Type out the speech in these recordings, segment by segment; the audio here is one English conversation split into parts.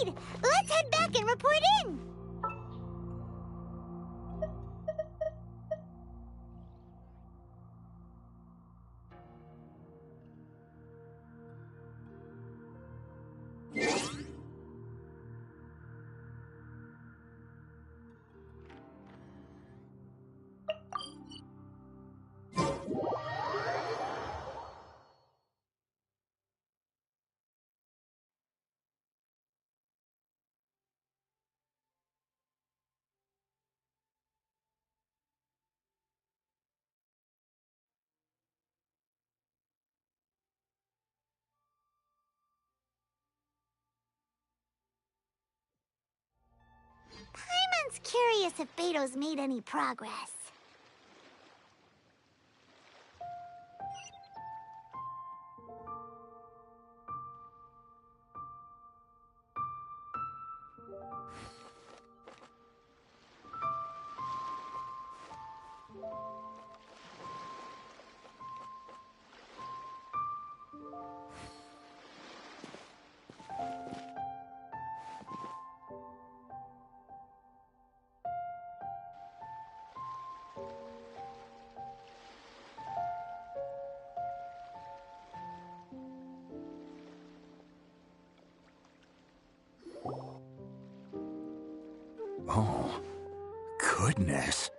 Agreed! Let's head back and report in! Paimon's curious if Beto's made any progress. Oh, goodness.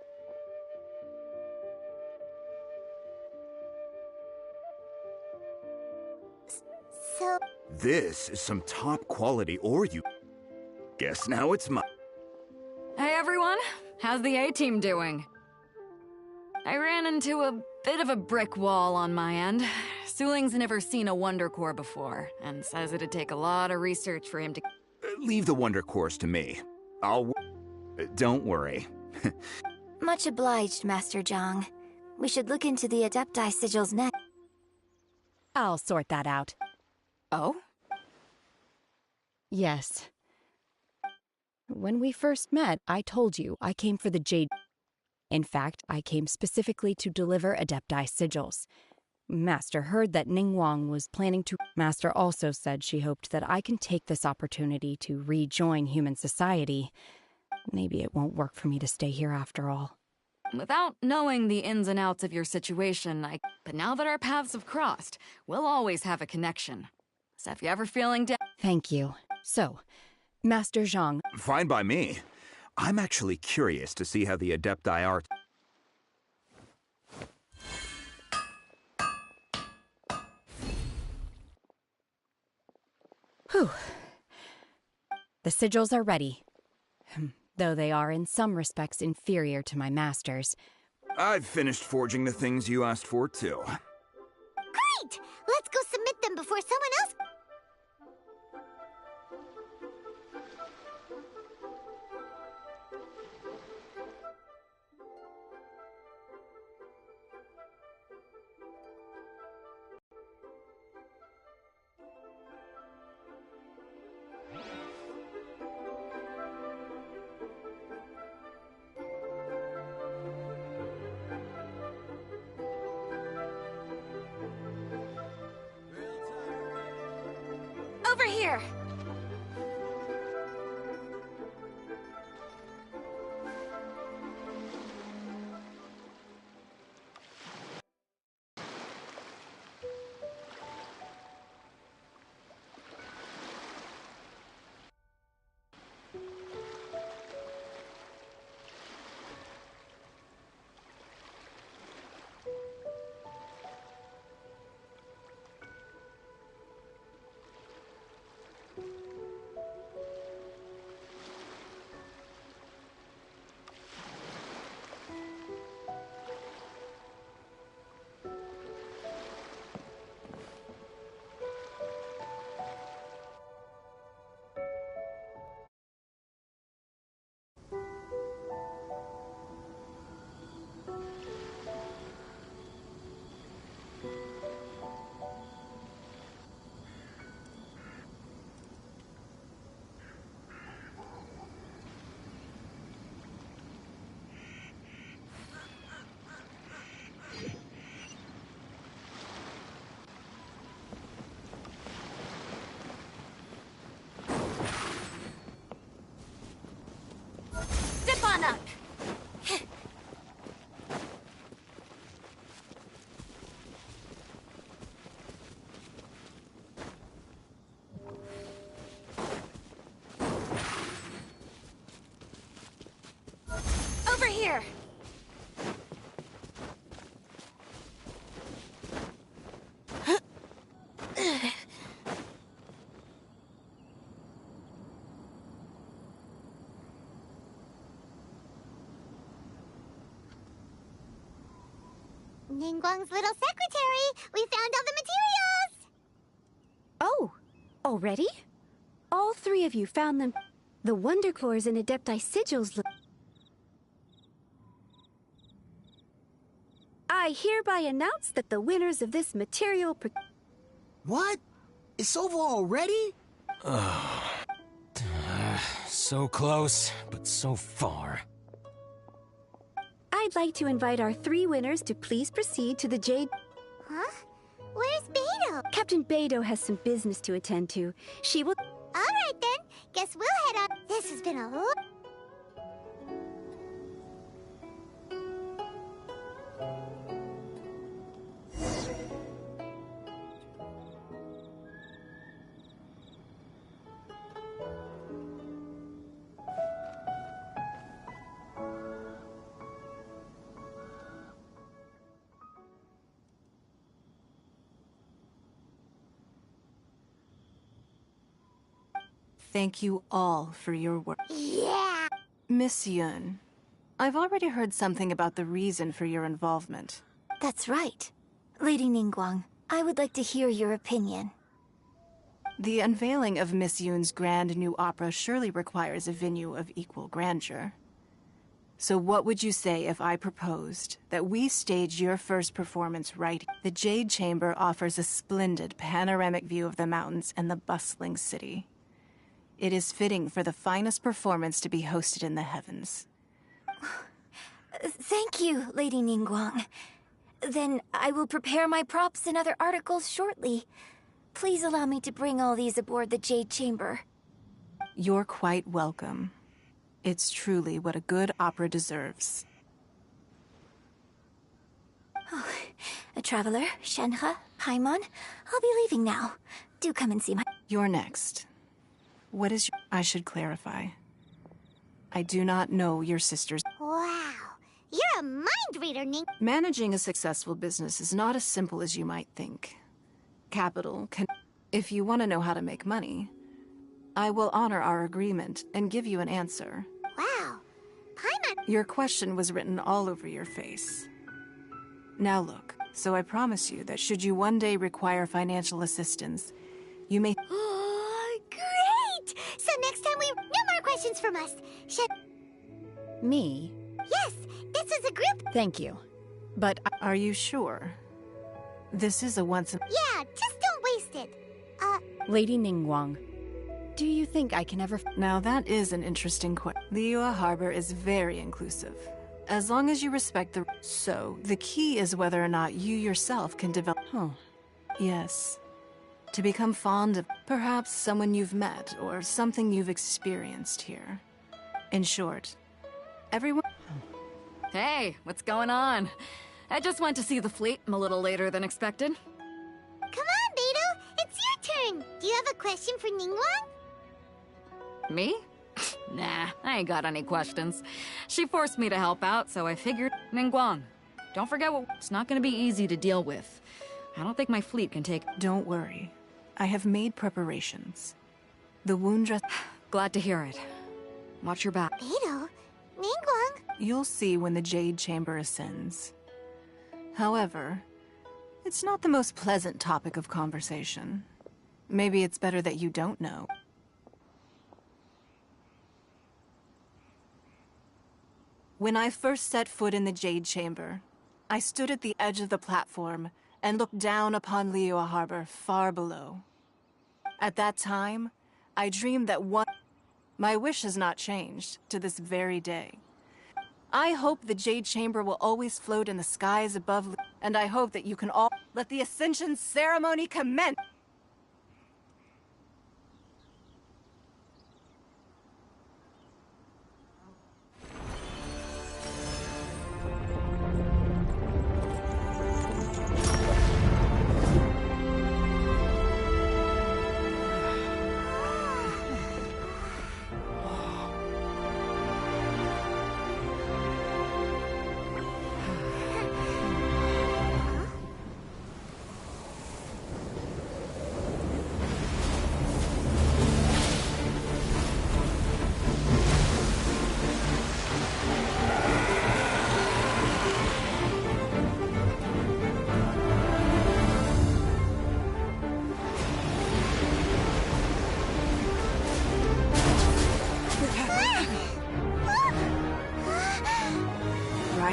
So... This is some top quality ore you... Guess now it's my... Hey everyone, how's the A-team doing? I ran into a bit of a brick wall on my end. Suling's never seen a Wonder Core before, and says it'd take a lot of research for him to... Leave the Wonder Cores to me. Don't worry. Much obliged, Master Zhang. We should look into the Adepti sigils next. I'll sort that out. Oh? Yes. When we first met, I told you I came for the Jade. In fact, I came specifically to deliver Adepti sigils. Master heard that Ningguang was planning to... Master also said she hoped that I can take this opportunity to rejoin human society. Maybe it won't work for me to stay here after all. Without knowing the ins and outs of your situation, but now that our paths have crossed, we'll always have a connection. So if you're ever feeling down... Thank you. So, Master Zhang... Fine by me. I'm actually curious to see how the Adepti are... Whew. The sigils are ready. Though they are in some respects inferior to my master's. I've finished forging the things you asked for, too. Great! Let's go submit them before someone else... Over here! here! Ningguang's little secretary! We found all the materials! Oh, already? All three of you found them. The Wonder Cores and Adepti Sigils look... I hereby announce that the winners of this material... What? It's over already? So close, but so far. I'd like to invite our three winners to please proceed to the Jade... Huh? Where's Beto? Captain Beto has some business to attend to. She will... Alright then, guess we'll head on. This has been a lot. Thank you all for your work. Yeah! Miss Yun, I've already heard something about the reason for your involvement. That's right. Lady Ningguang, I would like to hear your opinion. The unveiling of Miss Yun's grand new opera surely requires a venue of equal grandeur. So what would you say if I proposed that we stage your first performance right? The Jade Chamber offers a splendid panoramic view of the mountains and the bustling city. It is fitting for the finest performance to be hosted in the heavens. Thank you, Lady Ningguang. Then I will prepare my props and other articles shortly. Please allow me to bring all these aboard the Jade Chamber. You're quite welcome. It's truly what a good opera deserves. Oh, a traveler, Shenhe, Paimon, I'll be leaving now. Do come and see my... You're next. What is your... I should clarify. I do not know your sister's... Wow! You're a mind reader, Ning. Managing a successful business is not as simple as you might think. Capital can... If you want to know how to make money, I will honor our agreement and give you an answer. Wow! Paimon... Your question was written all over your face. Now look, so I promise you that should you one day require financial assistance, you may... Great! So next time no more questions from us. Me? Yes, this is a group. Thank you. But Are you sure? This is a once... Yeah, just don't waste it. Lady Ningguang, do you think I can ever... Now that is an interesting question. Liyue Harbor is very inclusive. As long as you respect the... So, the key is whether or not you yourself can develop... Huh. Yes. To become fond of perhaps someone you've met or something you've experienced here. In short, everyone... Hey, what's going on? I just went to see the fleet. I'm a little later than expected. Come on, Beto. It's your turn. Do you have a question for Ningguang? Me? Nah, I ain't got any questions. She forced me to help out, so I figured... Ningguang, don't forget it's not gonna be easy to deal with. I don't think my fleet can take... Don't worry. I have made preparations. The wound dress... Glad to hear it. Watch your back. Beto? Ningguang? You'll see when the Jade Chamber ascends. However, it's not the most pleasant topic of conversation. Maybe it's better that you don't know. When I first set foot in the Jade Chamber, I stood at the edge of the platform and looked down upon Liyue Harbor far below. At that time, I dreamed that one... My wish has not changed to this very day. I hope the Jade Chamber will always float in the skies above, and I hope that you can all... Let the Ascension ceremony commence!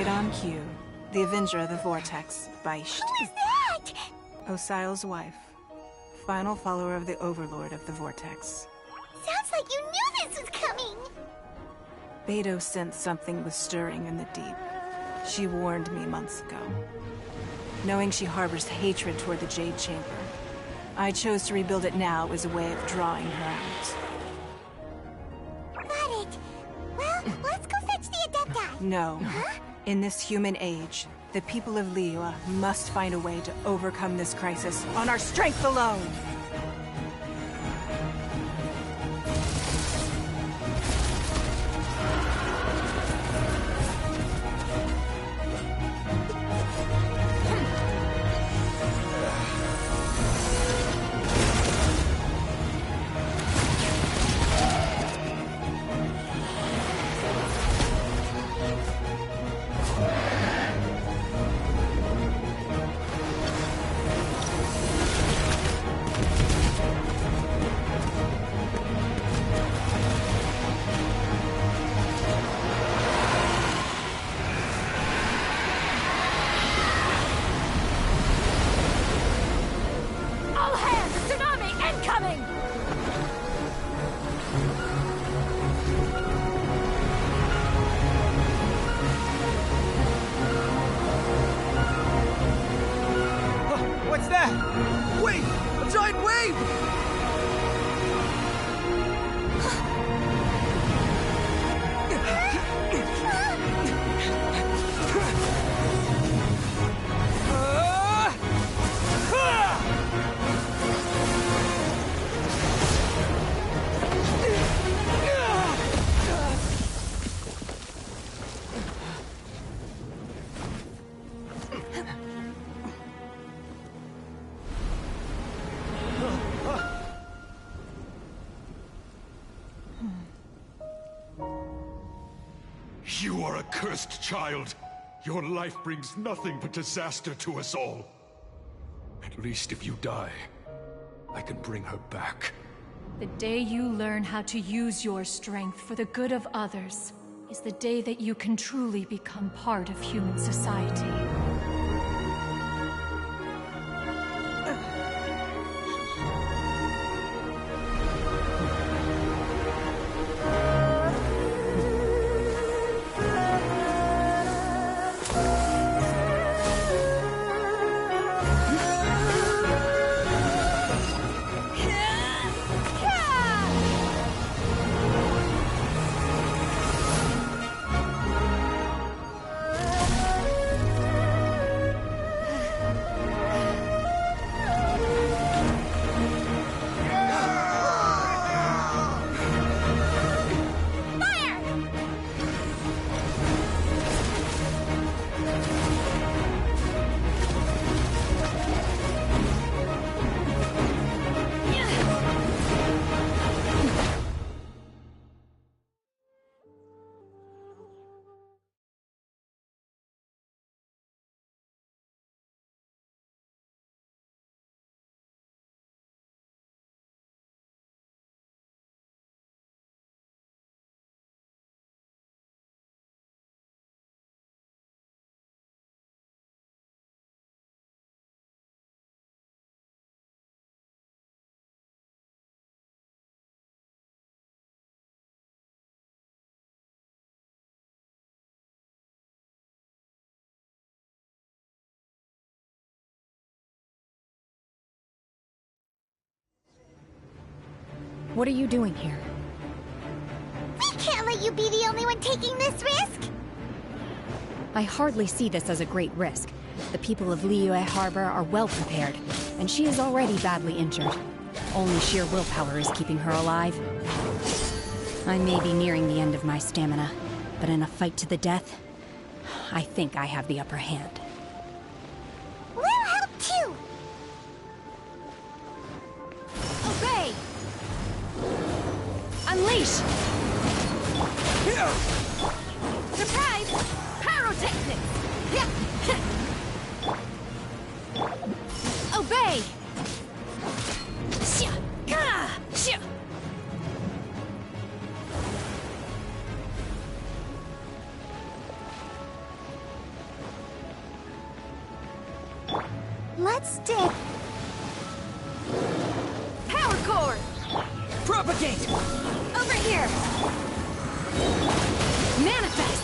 Right on cue. The Avenger of the Vortex, Beisht. Who is that? Osial's wife. Final follower of the Overlord of the Vortex. Sounds like you knew this was coming. Beidou sensed something was stirring in the deep. She warned me months ago. Knowing she harbors hatred toward the Jade Chamber, I chose to rebuild it now as a way of drawing her out. Got it. Well, let's go fetch the Adepti. No. Huh? In this human age, the people of Liyue must find a way to overcome this crisis on our strength alone! What's that? Wait! A giant wave! You are a cursed child. Your life brings nothing but disaster to us all. At least if you die, I can bring her back. The day you learn how to use your strength for the good of others is the day that you can truly become part of human society. What are you doing here? We can't let you be the only one taking this risk! I hardly see this as a great risk. The people of Liyue Harbor are well prepared, and she is already badly injured. Only sheer willpower is keeping her alive. I may be nearing the end of my stamina, but in a fight to the death, I think I have the upper hand. We'll help too! Obey! Unleash! Surprise! Pyrotechnics! Obey! Stick. Power core! Propagate! Over here! Manifest!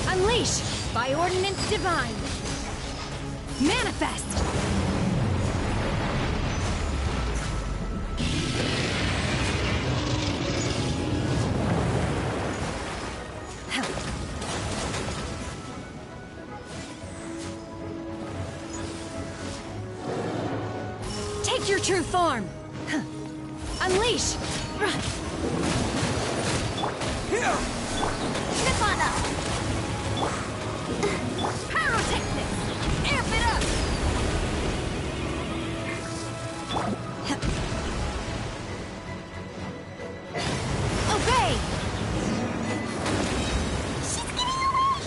Unleash! By Ordinance Divine! Manifest! Take your true form! Unleash! Here! Slip on up. Pyrotechnics! Amp it up! Obey! She's getting away!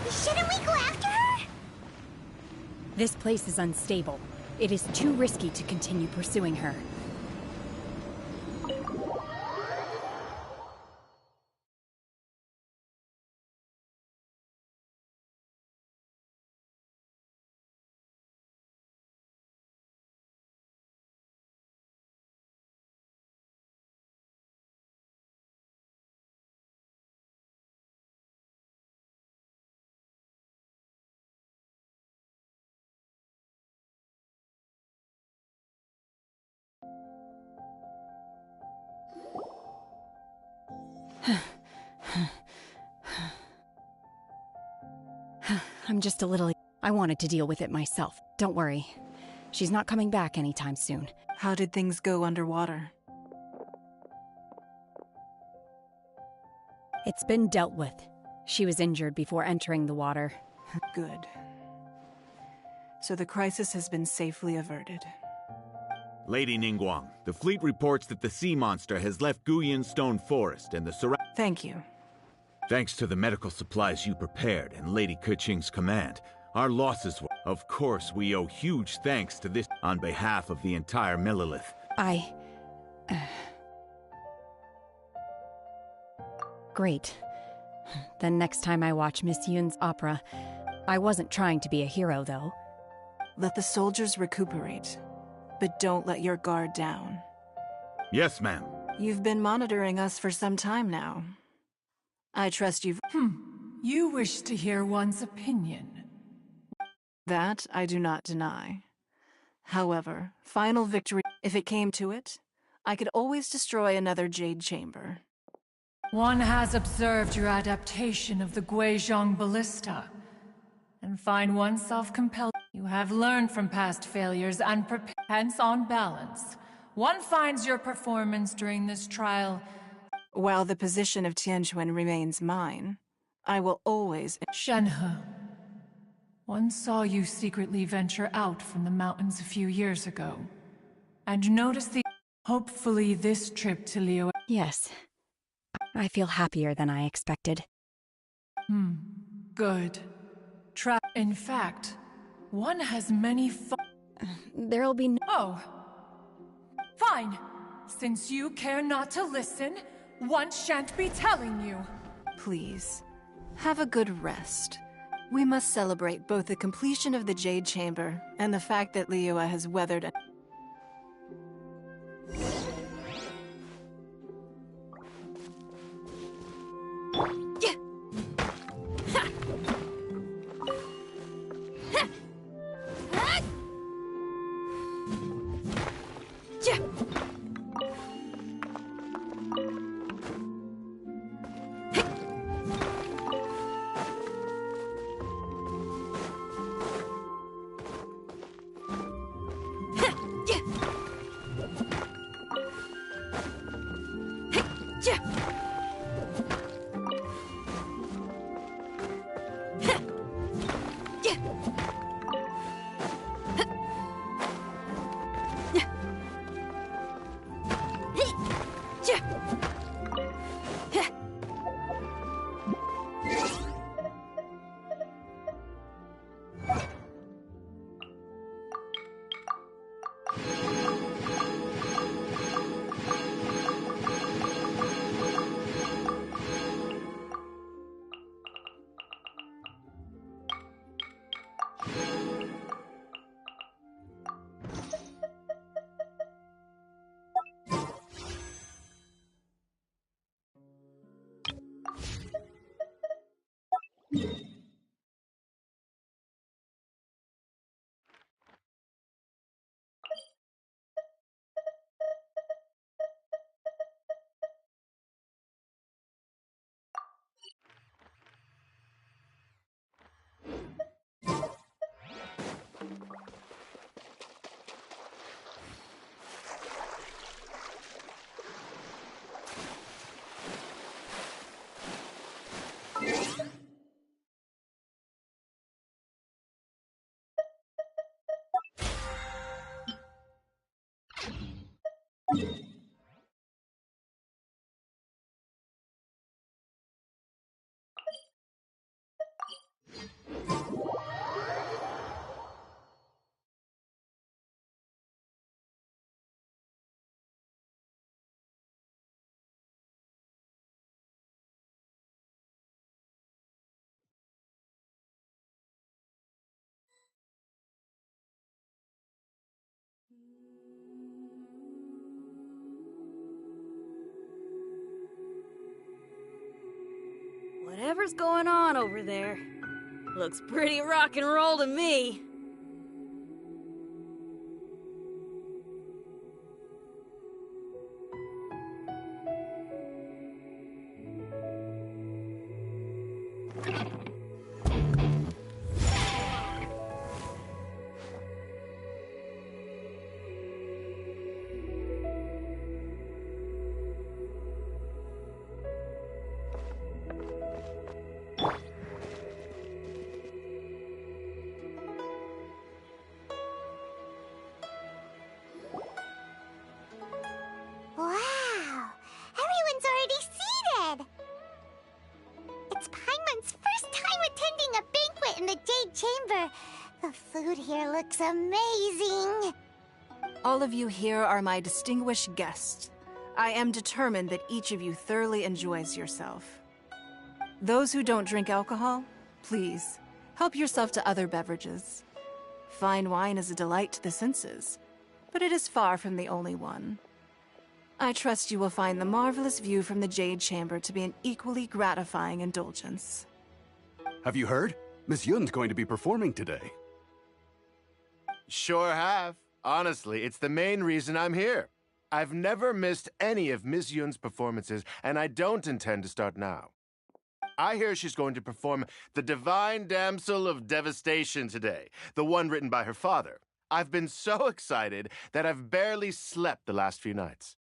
Shouldn't we go after her? This place is unstable. It is too risky to continue pursuing her. I'm just a little... I wanted to deal with it myself. Don't worry. She's not coming back anytime soon. How did things go underwater? It's been dealt with. She was injured before entering the water. Good. So the crisis has been safely averted. Lady Ningguang, the fleet reports that the sea monster has left Guyan Stone Forest and the Thank you. Thanks to the medical supplies you prepared and Lady Keqing's command, our losses were... Of course, we owe huge thanks to this on behalf of the entire Millelith. Great. Then next time I watch Miss Yun's opera, I wasn't trying to be a hero, though. Let the soldiers recuperate, but don't let your guard down. Yes, ma'am. You've been monitoring us for some time now. I trust you've... You wish to hear one's opinion. That I do not deny. However, final victory... If it came to it, I could always destroy another Jade Chamber. One has observed your adaptation of the Guizhong Ballista, and find oneself compelled. You have learned from past failures and hence on balance. One finds your performance during this trial... While the position of Tianquan remains mine, I will always... Shenhe, one saw you secretly venture out from the mountains a few years ago, and noticed the... Hopefully this trip to Liyue... Yes. I feel happier than I expected. Good. In fact, one has many There'll be no... Oh. Fine. Since you care not to listen, one shan't be telling you. Please, have a good rest. We must celebrate both the completion of the Jade Chamber and the fact that Liyue has weathered a... Whatever's going on over there, looks pretty rock and roll to me. Wow! Everyone's already seated! It's Paimon's first time attending a banquet in the Jade Chamber. The food here looks amazing. All of you here are my distinguished guests. I am determined that each of you thoroughly enjoys yourself. Those who don't drink alcohol, please, help yourself to other beverages. Fine wine is a delight to the senses, but it is far from the only one. I trust you will find the marvelous view from the Jade Chamber to be an equally gratifying indulgence. Have you heard? Miss Yun's going to be performing today. Sure have. Honestly, it's the main reason I'm here. I've never missed any of Miss Yun's performances, and I don't intend to start now. I hear she's going to perform The Divine Damsel of Devastation today, the one written by her father. I've been so excited that I've barely slept the last few nights.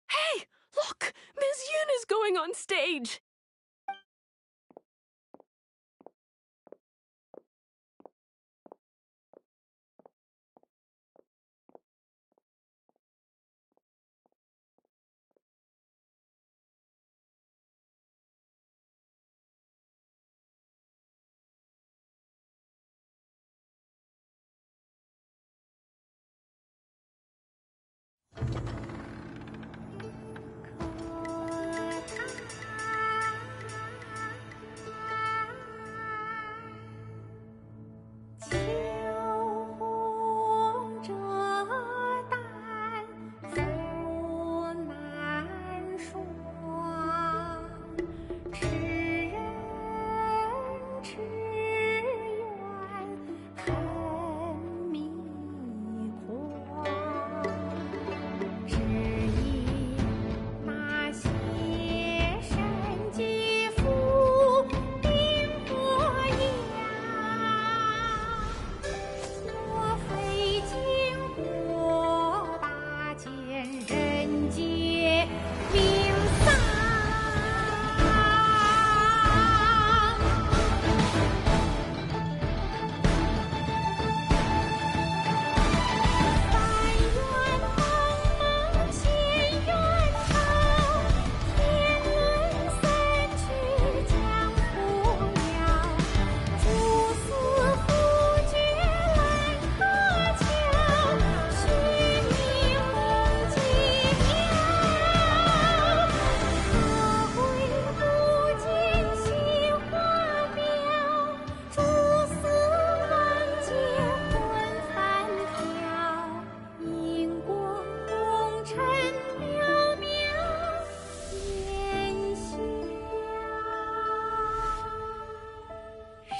Hey, look! Miss Yun is going on stage!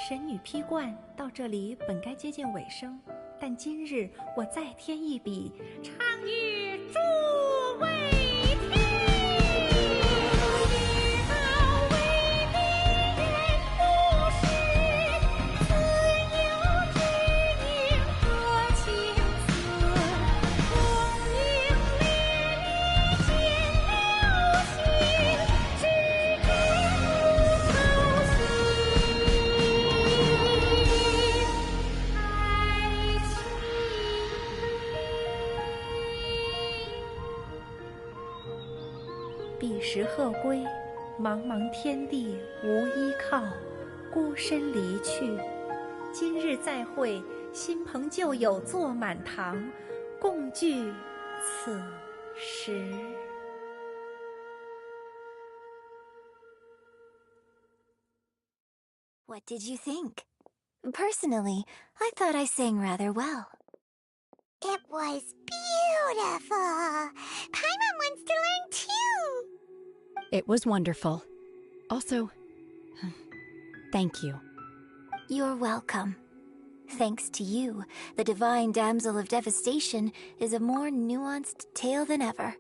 神女劈冠到这里本该接近尾声，但今日我再添一笔，唱与诸位听。彼时鹤归，茫茫天地无依靠，孤身离去。今日再会，新朋旧友坐满堂，共聚此时。What did you think? Personally, I thought I sang rather well. It was beautiful. Paimon wants to learn too. It was wonderful. Also, Thank you. You're welcome. Thanks to you, the Divine Damsel of Devastation is a more nuanced tale than ever.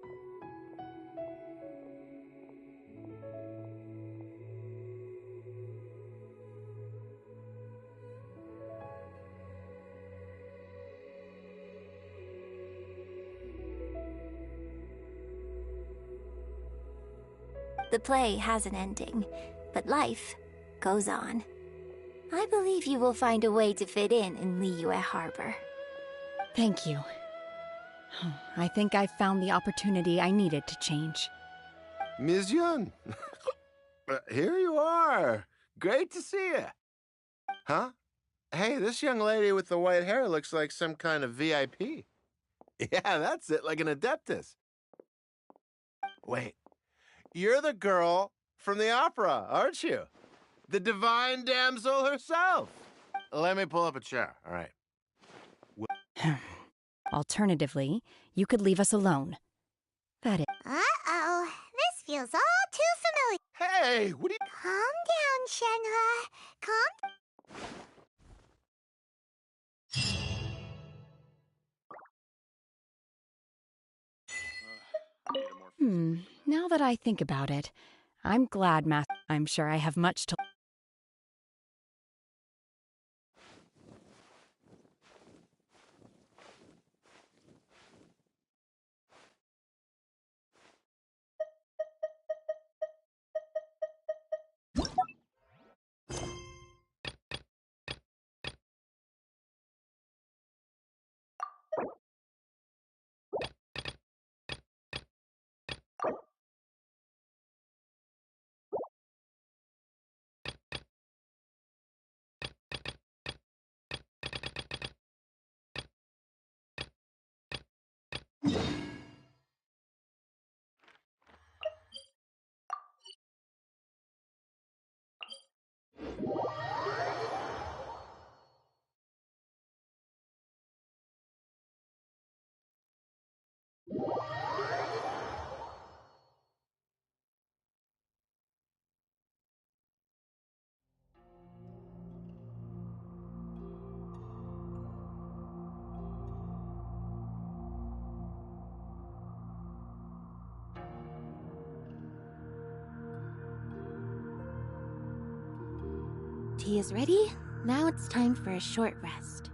The play has an ending, but life goes on. I believe you will find a way to fit in Liyue Harbor. Thank you. I think I've found the opportunity I needed to change. Ms. Yun, here you are. Great to see you. Huh? Hey, this young lady with the white hair looks like some kind of VIP. Yeah, that's it, like an Adeptus. Wait, you're the girl from the opera, aren't you? The Divine Damsel herself. Let me pull up a chair, all right. Alternatively, you could leave us alone. That is. Uh-oh. This feels all too familiar. Hey, what are you... Calm down, Shenhe. Now that I think about it, I'm glad, I'm sure I have much to... Tea is ready. Now it's time for a short rest.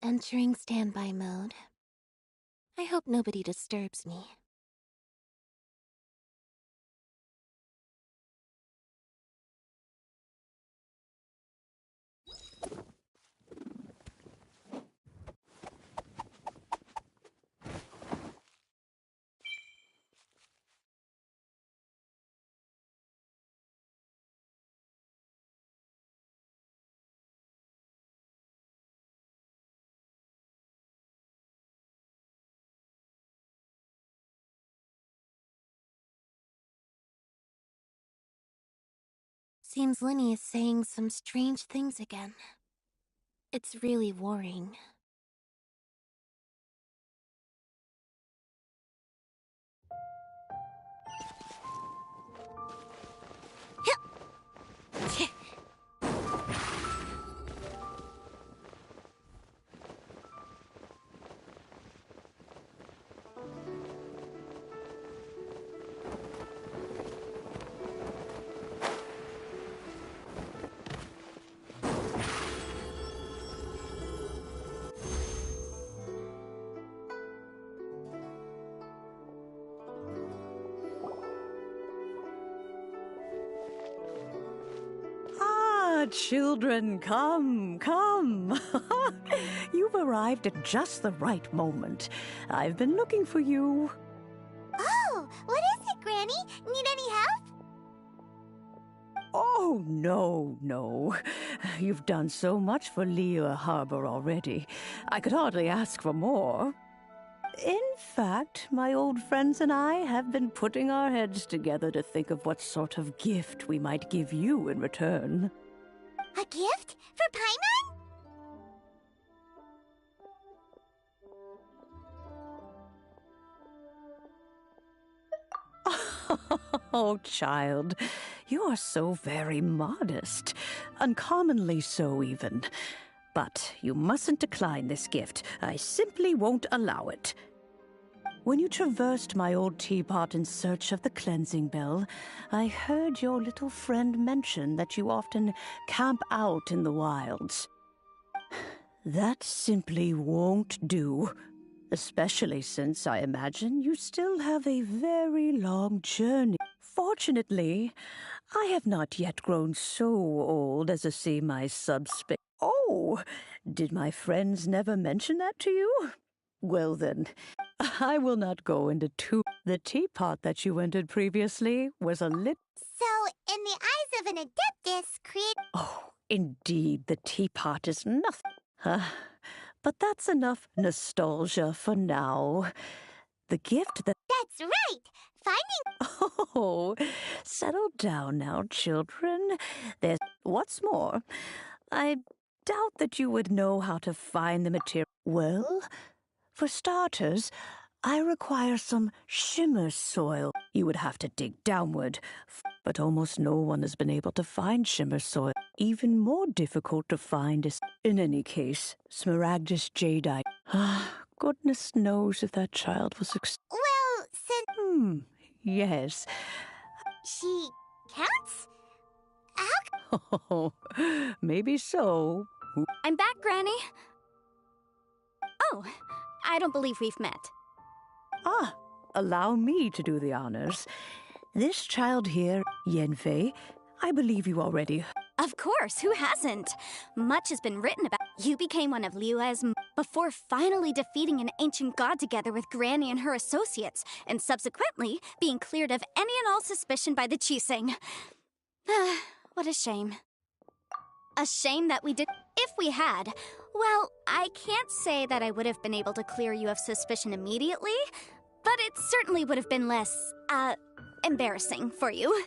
Entering standby mode. I hope nobody disturbs me. Seems Linny is saying some strange things again. It's really worrying. children, come, come. You've arrived at just the right moment. I've been looking for you. Oh, what is it, Granny? Need any help? Oh, no. You've done so much for Liyue Harbor already. I could hardly ask for more. In fact, my old friends and I have been putting our heads together to think of what sort of gift we might give you in return. A gift? For Paimon? Oh, child, you are so very modest. Uncommonly so, even. But you mustn't decline this gift. I simply won't allow it. When you traversed my old teapot in search of the cleansing bell, I heard your little friend mention that you often camp out in the wilds. That simply won't do. Especially since I imagine you still have a very long journey. Fortunately, I have not yet grown so old as to see my subspace. Oh, did my friends never mention that to you? Well then, I will not go into The teapot that you entered previously was a So, in the eyes of an Adeptus, Oh, indeed, the teapot is nothing. But that's enough nostalgia for now. The gift that... That's right! Finding... Oh, settle down now, children. What's more, I doubt that you would know how to find the material. Well, for starters, I require some shimmer soil. You would have to dig downward, but almost no one has been able to find shimmer soil. Even more difficult to find is, in any case, smaragdus jadeite. Goodness knows if that child was Well, since... Yes. She counts? Oh, maybe so. I'm back, Granny. Oh, I don't believe we've met. Allow me to do the honors. This child here, Yanfei, I believe you already... Of course, who hasn't? Much has been written about. You became one of Liyue's before finally defeating an ancient god together with Granny and her associates, and subsequently being cleared of any and all suspicion by the Qixing. What a shame. A shame that we did. If we had, well, I can't say that I would have been able to clear you of suspicion immediately, but it certainly would have been less, embarrassing for you.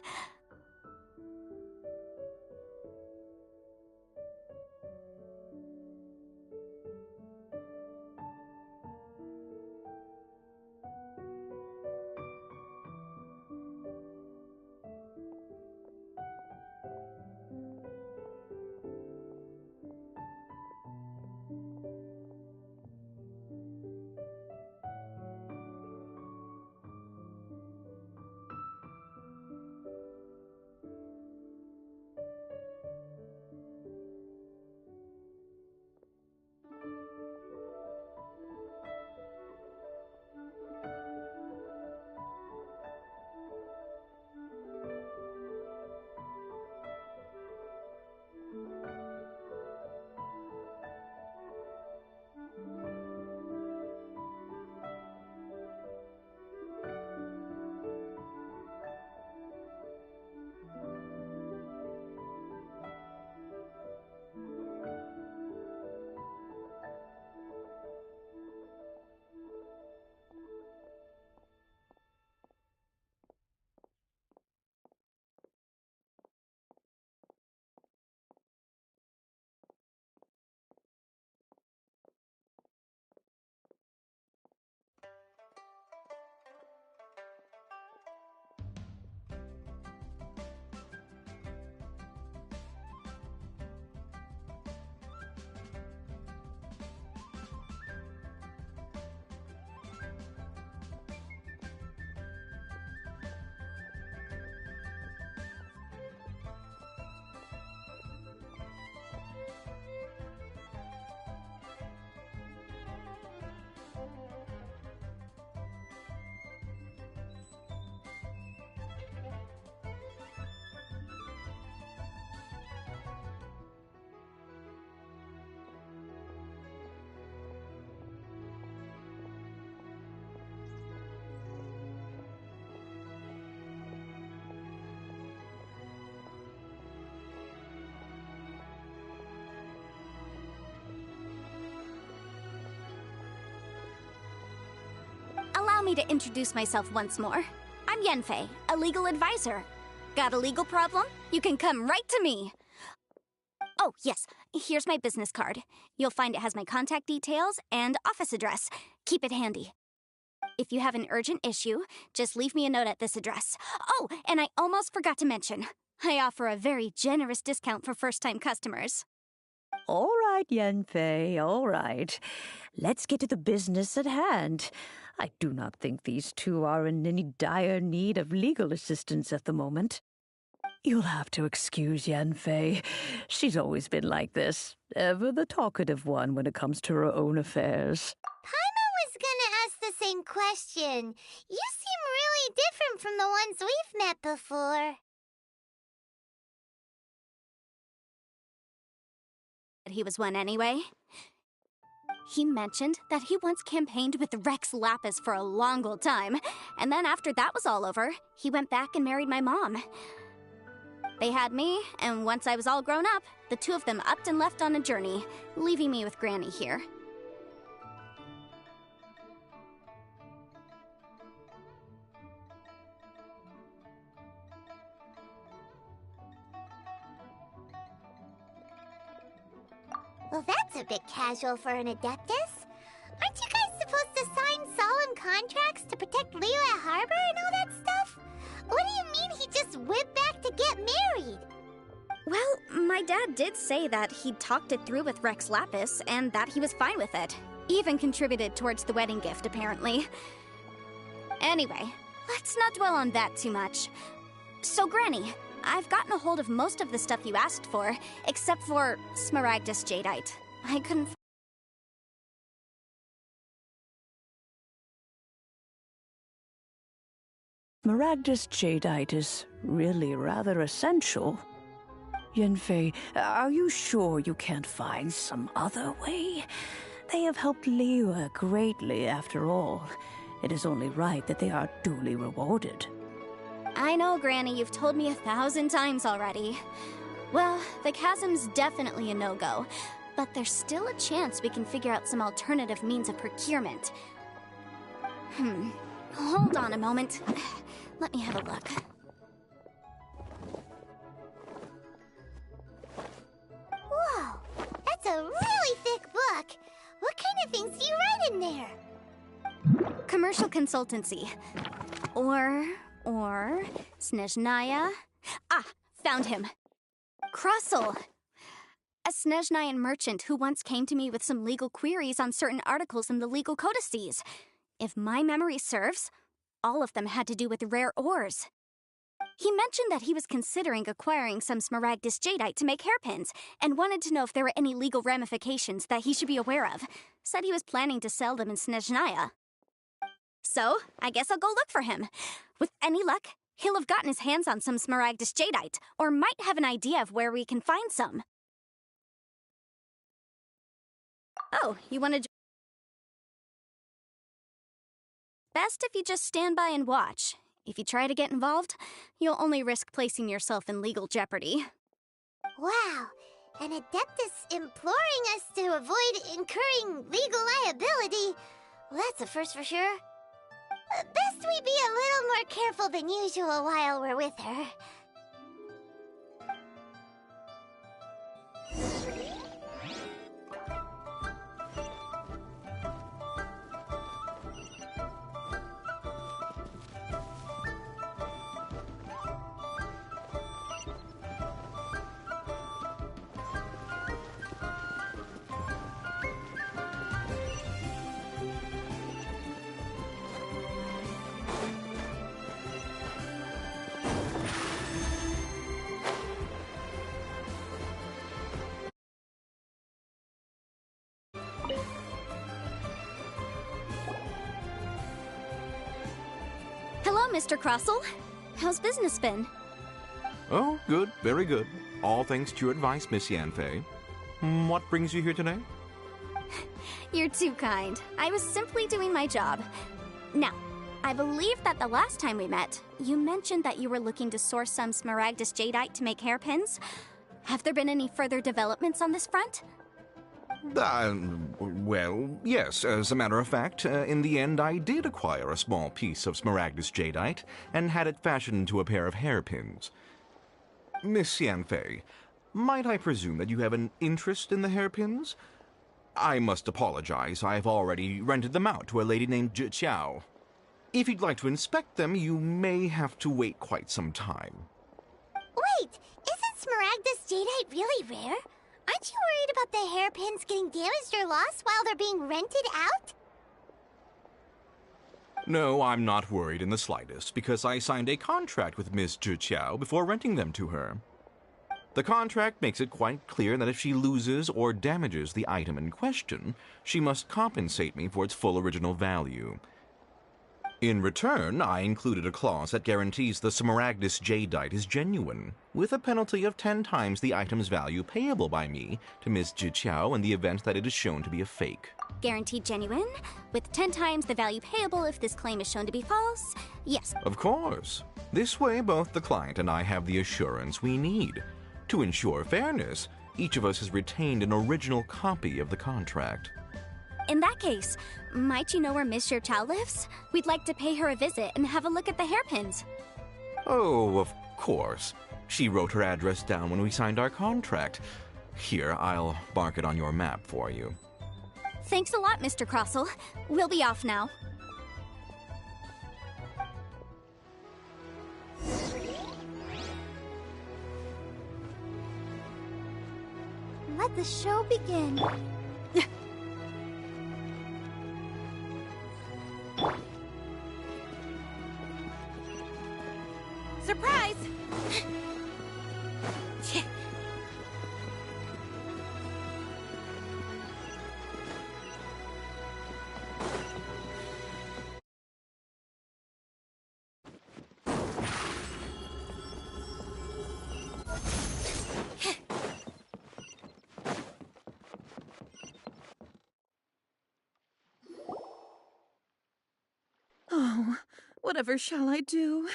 me to introduce myself once more. I'm Yanfei, a legal advisor. Got a legal problem? You can come right to me. Oh, yes, here's my business card. You'll find it has my contact details and office address. Keep it handy. If you have an urgent issue, just leave me a note at this address. Oh, and I almost forgot to mention, I offer a very generous discount for first-time customers. All right, Yanfei, all right. Let's get to the business at hand. I do not think these two are in any dire need of legal assistance at the moment. You'll have to excuse Yanfei. She's always been like this, ever the talkative one when it comes to her own affairs. Paimon was gonna ask the same question. You seem really different from the ones we've met before. He was one anyway. He mentioned that he once campaigned with Rex Lapis for a long old time, and then after that was all over, he went back and married my mom. They had me, and once I was all grown up, the two of them upped and left on a journey, leaving me with Granny here. Well, that's a bit casual for an Adeptus. Aren't you guys supposed to sign solemn contracts to protect Liyue Harbor and all that stuff? What do you mean he just went back to get married? Well, my dad did say that he'd talked it through with Rex Lapis, and that he was fine with it. Even contributed towards the wedding gift, apparently. Anyway, let's not dwell on that too much. So, Granny, I've gotten a hold of most of the stuff you asked for, except for Smaragdus Jadeite. I couldn't... Smaragdus Jadeite is really rather essential. Yanfei, are you sure you can't find some other way? They have helped Liyue greatly, after all. It is only right that they are duly rewarded. I know, Granny, you've told me 1,000 times already. Well, the chasm's definitely a no-go, but there's still a chance we can figure out some alternative means of procurement. Hold on a moment. Let me have a look. Whoa, that's a really thick book. What kind of things do you write in there? Commercial consultancy. Or Snezhnaya. Ah, found him. Crossel. A Snezhnayan merchant who once came to me with some legal queries on certain articles in the legal codices. If my memory serves, all of them had to do with rare ores. He mentioned that he was considering acquiring some Smaragdus Jadeite to make hairpins, and wanted to know if there were any legal ramifications that he should be aware of. Said he was planning to sell them in Snezhnaya. So, I guess I'll go look for him. With any luck, he'll have gotten his hands on some Smaragdus Jadeite, or might have an idea of where we can find some. Oh, you want to... Best if you just stand by and watch. If you try to get involved, you'll only risk placing yourself in legal jeopardy. Wow, an Adeptus imploring us to avoid incurring legal liability. Well, that's a first for sure. Best we be a little more careful than usual while we're with her. Hello, Mr. Crossel. How's business been? Oh, good, very good. All thanks to your advice, Miss Yanfei. What brings you here today? You're too kind. I was simply doing my job. Now, I believe that the last time we met, you mentioned that you were looking to source some Smaragdus Jadeite to make hairpins. Have there been any further developments on this front? Well, yes. As a matter of fact, in the end, I did acquire a small piece of Smaragdus jadeite and had it fashioned into a pair of hairpins. Miss Xianfei, might I presume that you have an interest in the hairpins? I must apologize. I've already rented them out to a lady named Zhi Qiao. If you'd like to inspect them, you may have to wait quite some time. Wait, isn't Smaragdus jadeite really rare? Aren't you worried about the hairpins getting damaged or lost while they're being rented out? No, I'm not worried in the slightest, because I signed a contract with Miss Zhi Qiao before renting them to her. The contract makes it quite clear that if she loses or damages the item in question, she must compensate me for its full original value. In return, I included a clause that guarantees the Smaragdus jadeite is genuine, with a penalty of 10 times the item's value payable by me to Miss Zhi Qiao in the event that it is shown to be a fake. Guaranteed genuine, with 10 times the value payable if this claim is shown to be false? Yes. Of course. This way, both the client and I have the assurance we need. To ensure fairness, each of us has retained an original copy of the contract. In that case, might you know where Miss Zhi Qiao lives? We'd like to pay her a visit and have a look at the hairpins. Oh, of course. She wrote her address down when we signed our contract. Here, I'll mark it on your map for you. Thanks a lot, Mr. Crossell. We'll be off now. Let the show begin. Surprise! Oh, whatever shall I do?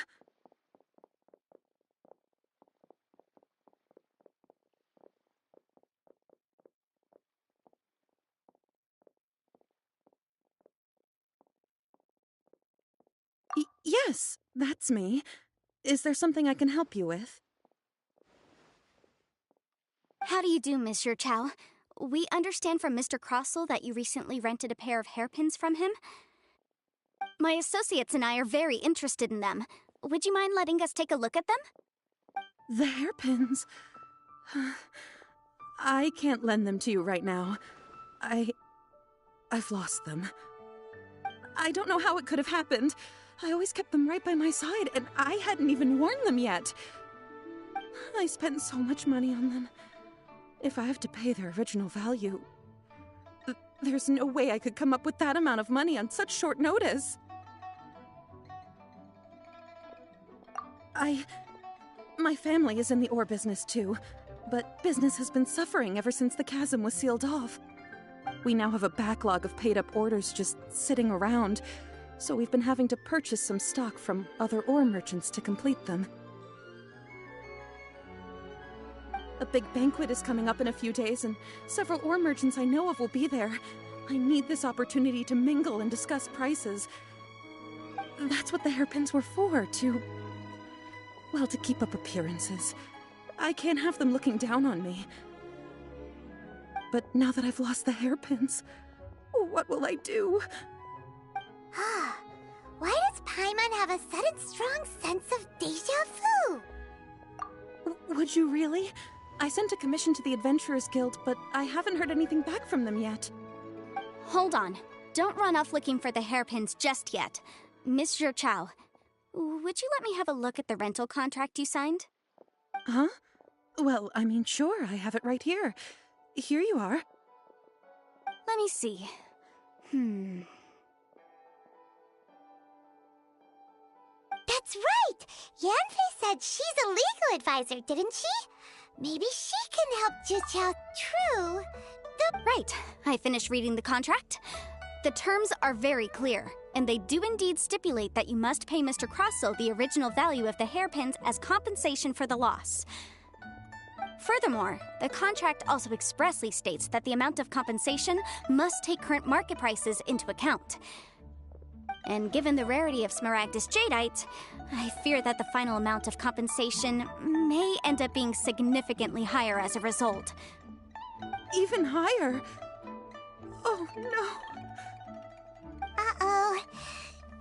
Yes, that's me. Is there something I can help you with? How do you do, Miss Zhi Qiao? We understand from Mr. Crossell that you recently rented a pair of hairpins from him. My associates and I are very interested in them. Would you mind letting us take a look at them? The hairpins? I can't lend them to you right now. I've lost them. I don't know how it could have happened. I always kept them right by my side, and I hadn't even worn them yet. I spent so much money on them. If I have to pay their original value, there's no way I could come up with that amount of money on such short notice. My family is in the ore business too, but business has been suffering ever since the chasm was sealed off. We now have a backlog of paid-up orders just sitting around, so we've been having to purchase some stock from other ore merchants to complete them. A big banquet is coming up in a few days, and several ore merchants I know of will be there. I need this opportunity to mingle and discuss prices. That's what the hairpins were for, to keep up appearances. I can't have them looking down on me. But now that I've lost the hairpins, what will I do? Why does Paimon have a sudden strong sense of déjà vu? Would you really? I sent a commission to the Adventurers Guild, but I haven't heard anything back from them yet. Hold on. Don't run off looking for the hairpins just yet. Miss Zhi Qiao, would you let me have a look at the rental contract you signed? Huh? Well, I mean, sure, I have it right here. Here you are. Let me see. That's right! Yanfei said she's a legal advisor, didn't she? Maybe she can help Zhi Qiao. True. Right. I finished reading the contract. The terms are very clear, and they do indeed stipulate that you must pay Mr. Crossell the original value of the hairpins as compensation for the loss. Furthermore, the contract also expressly states that the amount of compensation must take current market prices into account. And given the rarity of Smaragdus Jadeite, I fear that the final amount of compensation may end up being significantly higher as a result. Even higher? Oh, no. Uh-oh.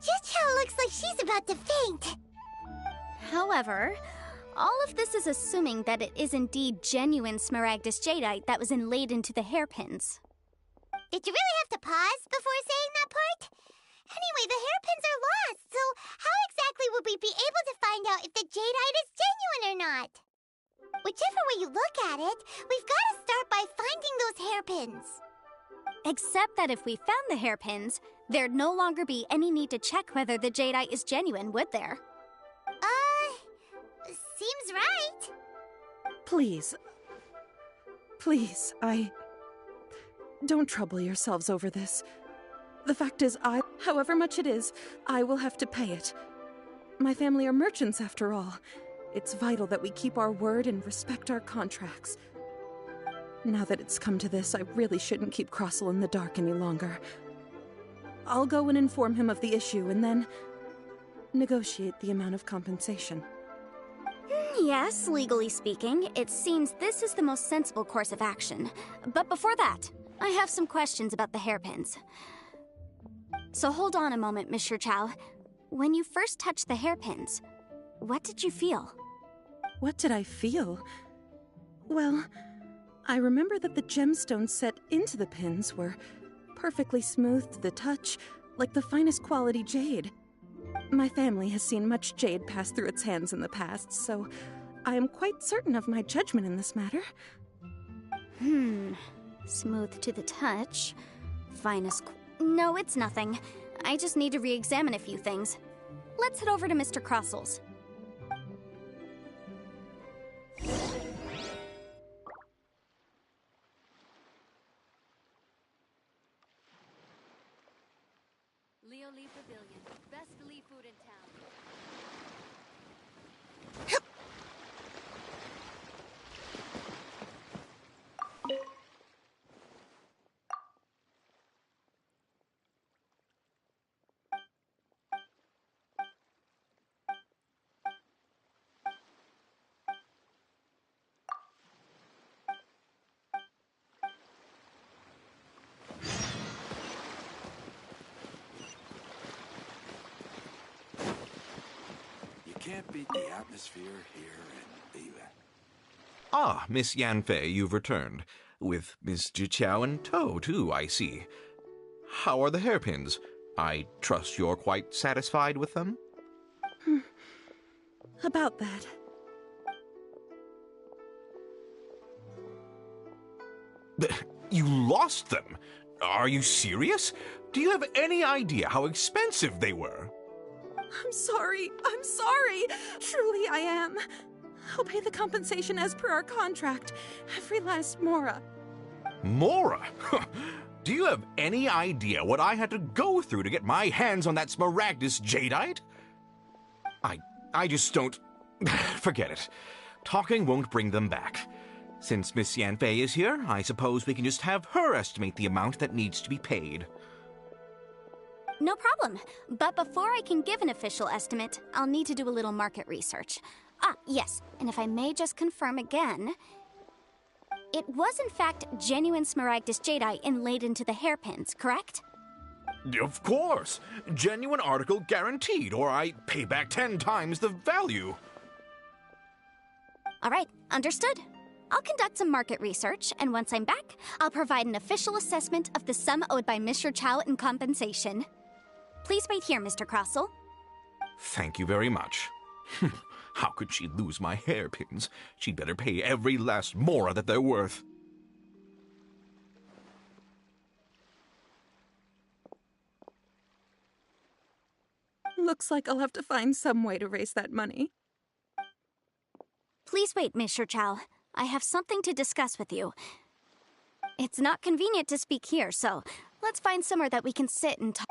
Chicho looks like she's about to faint. However, all of this is assuming that it is indeed genuine Smaragdus Jadeite that was inlaid into the hairpins. Did you really have to pause before saying that part? Anyway, the hairpins are lost, so how exactly would we be able to find out if the Jadeite is genuine or not? Whichever way you look at it, we've got to start by finding those hairpins. Except that if we found the hairpins, there'd no longer be any need to check whether the Jadeite is genuine, would there? Seems right. Please. Please, don't trouble yourselves over this. The fact is, however much it is, I will have to pay it. My family are merchants, after all. It's vital that we keep our word and respect our contracts. Now that it's come to this, I really shouldn't keep Crossel in the dark any longer. I'll go and inform him of the issue, and then negotiate the amount of compensation. Yes, legally speaking, it seems this is the most sensible course of action. But before that, I have some questions about the hairpins. So hold on a moment, Mr. Chow. When you first touched the hairpins, what did you feel? What did I feel? Well, I remember that the gemstones set into the pins were perfectly smooth to the touch, like the finest quality jade. My family has seen much jade pass through its hands in the past, so I am quite certain of my judgment in this matter. Smooth to the touch. Finest No, it's nothing. I just need to re-examine a few things. Let's head over to Mr. Crossel's. Leo Lee Pavilion. Best Lee food in town. Can't beat the atmosphere here in Leland. Ah, Miss Yanfei, you've returned. With Miss Jiqiao in tow, too, I see. How are the hairpins? I trust you're quite satisfied with them? About that. You lost them? Are you serious? Do you have any idea how expensive they were? I'm sorry. Truly I am. I'll pay the compensation as per our contract. Every last mora. Mora? Do you have any idea what I had to go through to get my hands on that Smaragdus Jadeite? I just don't... Forget it. Talking won't bring them back. Since Miss Yanfei is here, I suppose we can just have her estimate the amount that needs to be paid. No problem. But before I can give an official estimate, I'll need to do a little market research. Ah, yes. And if I may just confirm again, it was in fact genuine Smaragdus Jadeite inlaid into the hairpins, correct? Of course. Genuine article guaranteed, or I pay back 10 times the value. All right, understood. I'll conduct some market research, and once I'm back, I'll provide an official assessment of the sum owed by Mr. Chow in compensation. Please wait here, Mr. Crossel. Thank you very much. How could she lose my hairpins? She'd better pay every last mora that they're worth. Looks like I'll have to find some way to raise that money. Please wait, Mr. Chow. I have something to discuss with you. It's not convenient to speak here, so let's find somewhere that we can sit and talk.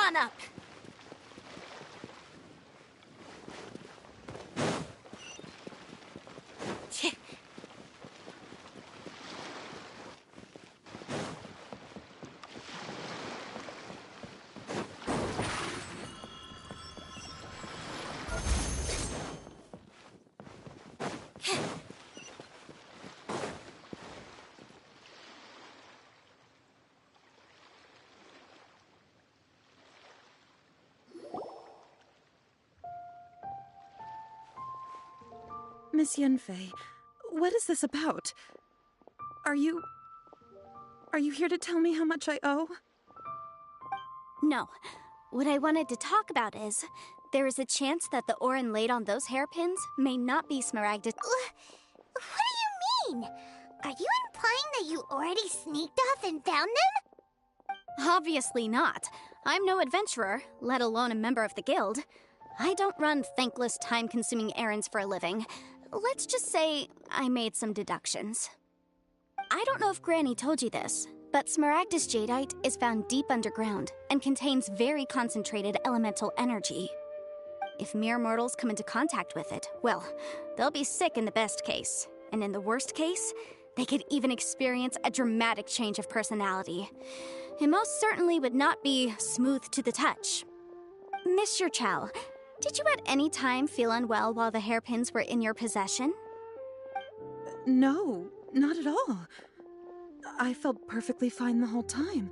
on up. Miss Yunfei, what is this about? Are you here to tell me how much I owe? No. What I wanted to talk about is, there is a chance that the Orin laid on those hairpins may not be Smaragdus. What do you mean? Are you implying that you already sneaked off and found them? Obviously not. I'm no adventurer, let alone a member of the guild. I don't run thankless, time-consuming errands for a living. Let's just say I made some deductions. I don't know if Granny told you this, but Smaragdus jadeite is found deep underground and contains very concentrated elemental energy. If mere mortals come into contact with it, well, they'll be sick in the best case. And in the worst case, they could even experience a dramatic change of personality. It most certainly would not be smooth to the touch. Mr. Chow, did you at any time feel unwell while the hairpins were in your possession? No, not at all. I felt perfectly fine the whole time.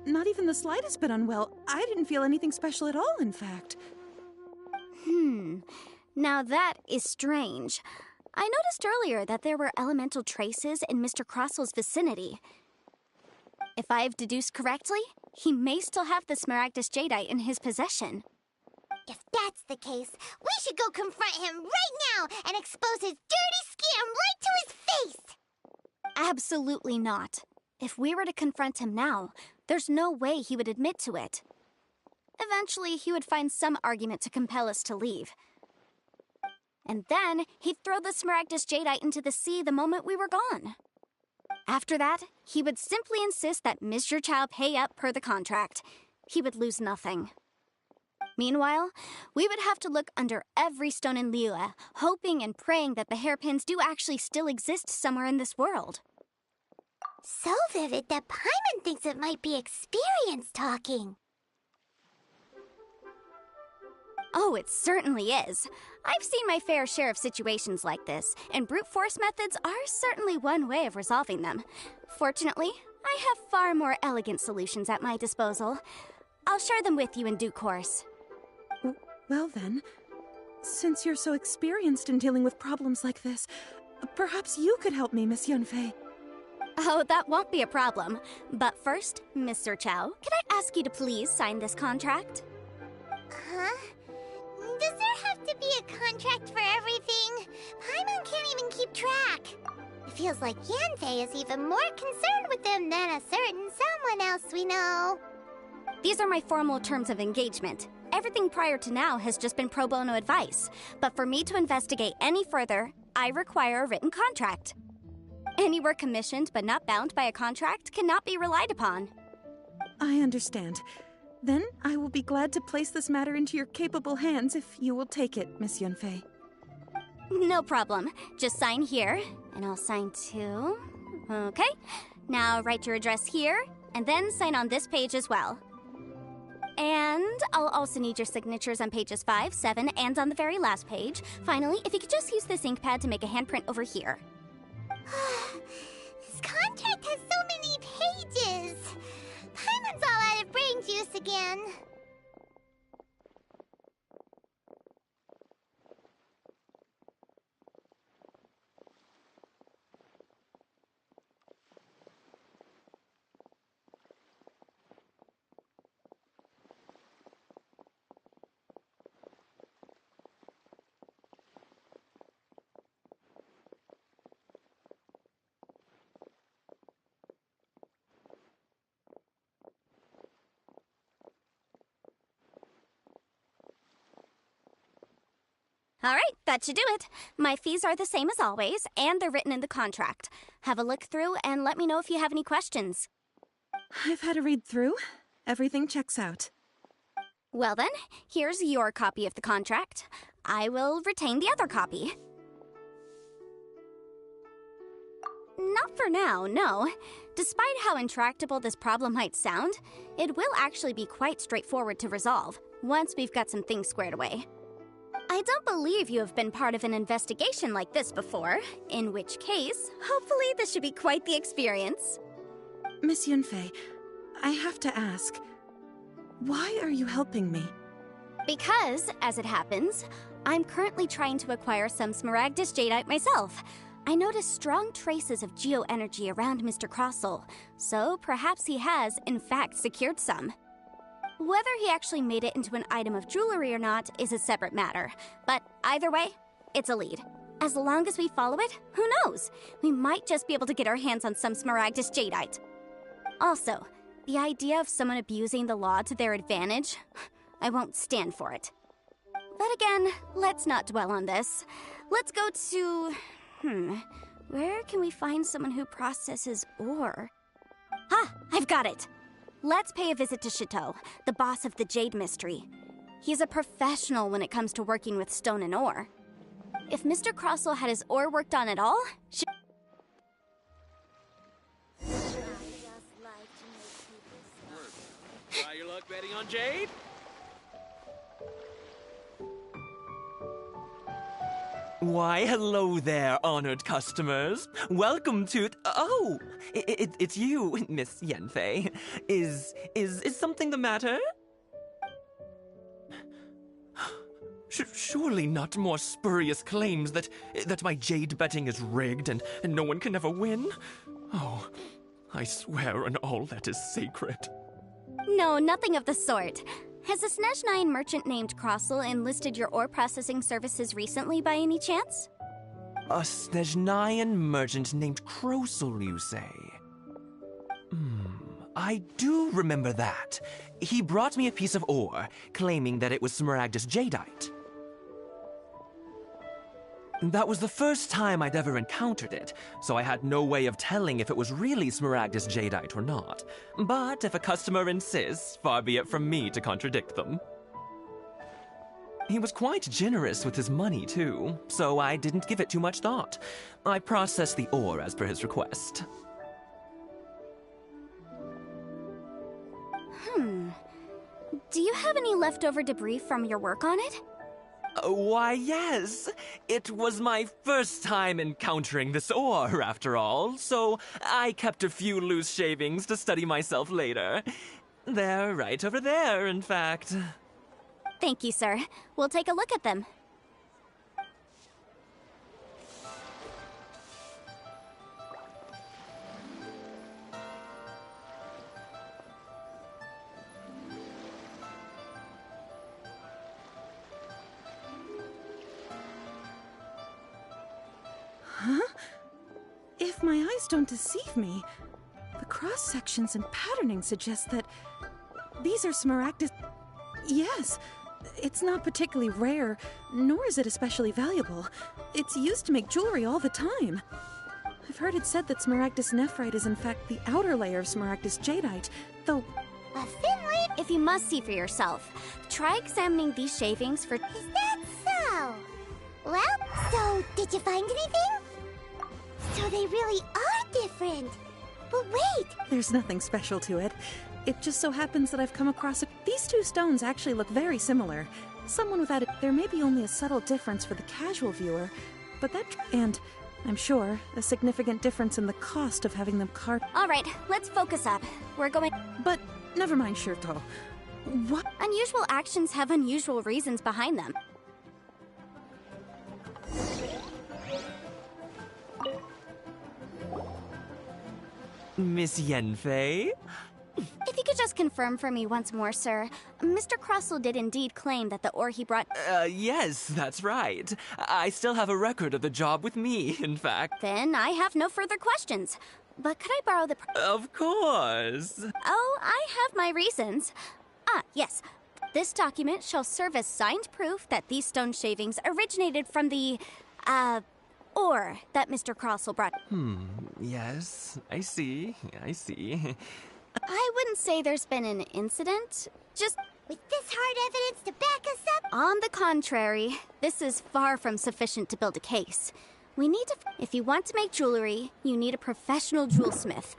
Not even the slightest bit unwell. I didn't feel anything special at all, in fact. Now that is strange. I noticed earlier that there were elemental traces in Mr. Crossel's vicinity. If I've deduced correctly, he may still have the Smaragdus jadeite in his possession. If that's the case, we should go confront him right now and expose his dirty scam right to his face! Absolutely not. If we were to confront him now, there's no way he would admit to it. Eventually, he would find some argument to compel us to leave. And then, he'd throw the Smaragdus jadeite into the sea the moment we were gone. After that, he would simply insist that Mr. Chow pay up per the contract. He would lose nothing. Meanwhile, we would have to look under every stone in Liyue, hoping and praying that the hairpins do actually still exist somewhere in this world. So vivid that Paimon thinks it might be experience talking. Oh, it certainly is. I've seen my fair share of situations like this, and brute force methods are certainly one way of resolving them. Fortunately, I have far more elegant solutions at my disposal. I'll share them with you in due course. Well then, since you're so experienced in dealing with problems like this, perhaps you could help me, Miss Yunfei. Oh, that won't be a problem. But first, Mr. Chow, can I ask you to please sign this contract? Huh? Does there have to be a contract for everything? Paimon can't even keep track. It feels like Yanfei is even more concerned with them than a certain someone else we know. These are my formal terms of engagement. Everything prior to now has just been pro bono advice. But for me to investigate any further, I require a written contract. Any work commissioned but not bound by a contract cannot be relied upon. I understand. Then I will be glad to place this matter into your capable hands if you will take it, Miss Yunfei. No problem. Just sign here, and I'll sign too. Okay. Now write your address here, and then sign on this page as well. And I'll also need your signatures on pages 5, 7, and on the very last page. Finally, if you could just use this ink pad to make a handprint over here. This contract has so many pages. Paimon's all out of brain juice again. All right, that should do it. My fees are the same as always, and they're written in the contract. Have a look through and let me know if you have any questions. I've had a read through. Everything checks out. Well then, here's your copy of the contract. I will retain the other copy. Not for now, no. Despite how intractable this problem might sound, it will actually be quite straightforward to resolve, once we've got some things squared away. I don't believe you have been part of an investigation like this before, in which case, hopefully this should be quite the experience. Miss Yunfei, I have to ask, why are you helping me? Because, as it happens, I'm currently trying to acquire some Smaragdus Jadeite myself. I noticed strong traces of geoenergy around Mr. Crossel, so perhaps he has, in fact, secured some. Whether he actually made it into an item of jewelry or not is a separate matter, but either way, it's a lead. As long as we follow it, who knows? We might just be able to get our hands on some Smaragdus Jadeite. Also, the idea of someone abusing the law to their advantage, I won't stand for it. But again, let's not dwell on this. Let's go to... where can we find someone who processes ore? Ah, I've got it! Let's pay a visit to Chateau, the boss of the Jade Mystery. He's a professional when it comes to working with stone and ore. If Mr. Crossel had his ore worked on at all, Try your luck betting on Jade? Why, hello there, honored customers. Welcome to... Oh, it's you, Miss Yanfei. Is something the matter? Surely not more spurious claims that my jade betting is rigged and no one can ever win? Oh, I swear on all that is sacred. No, nothing of the sort. Has a Snezhnine merchant named Crossel enlisted your ore processing services recently by any chance? A Snezhnine merchant named Crossel, you say? I do remember that. He brought me a piece of ore, claiming that it was Smaragdus Jadeite. That was the first time I'd ever encountered it, so I had no way of telling if it was really Smaragdus Jadeite or not. But if a customer insists, far be it from me to contradict them. He was quite generous with his money, too, so I didn't give it too much thought. I processed the ore as per his request. Do you have any leftover debris from your work on it? Why, yes. It was my first time encountering this ore, after all, so I kept a few loose shavings to study myself later. They're right over there, in fact. Thank you, sir. We'll take a look at them. Huh? If my eyes don't deceive me, the cross-sections and patterning suggest that these are Smaragdus... Yes, it's not particularly rare, nor is it especially valuable. It's used to make jewelry all the time. I've heard it said that Smaragdus nephrite is in fact the outer layer of Smaragdus Jadeite, though... A thin layer? If you must see for yourself, try examining these shavings for... Is that so? Well, so did you find anything? So they really are different. But wait! There's nothing special to it. It just so happens that I've come across it. These two stones actually look very similar. Someone without it, there may be only a subtle difference for the casual viewer, but that... And I'm sure a significant difference in the cost of having them carved. All right, let's focus up. We're going... But never mind, Shirto. What? Unusual actions have unusual reasons behind them. Miss Yanfei? If you could just confirm for me once more, sir. Mr. Crossel did indeed claim that the ore he brought... Yes, that's right. I still have a record of the job with me, in fact. Then I have no further questions. But could I borrow the... Of course. Oh, I have my reasons. Ah, yes. This document shall serve as signed proof that these stone shavings originated from the, ore that Mr. Crossel brought. Yes, I see. I wouldn't say there's been an incident. Just With this hard evidence to back us up? On the contrary, this is far from sufficient to build a case. We need to... If you want to make jewelry, you need a professional jewelsmith.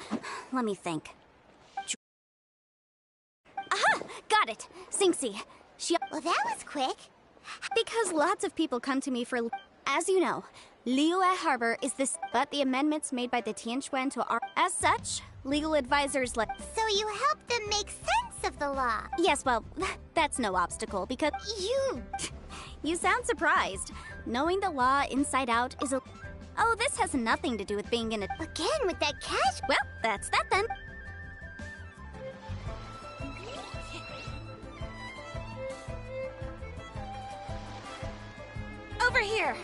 Let me think. Aha! Got it! Xingxi. Well, that was quick. Because lots of people come to me for... As you know, Liyue Harbor is this... But the amendments made by the Tianquan to our... As such, legal advisors let... So you help them make sense of the law? Yes, well, that's no obstacle, because... You sound surprised. Knowing the law inside out is a... Oh, this has nothing to do with being in a... Again, with that cash? Well, that's that then. Over here!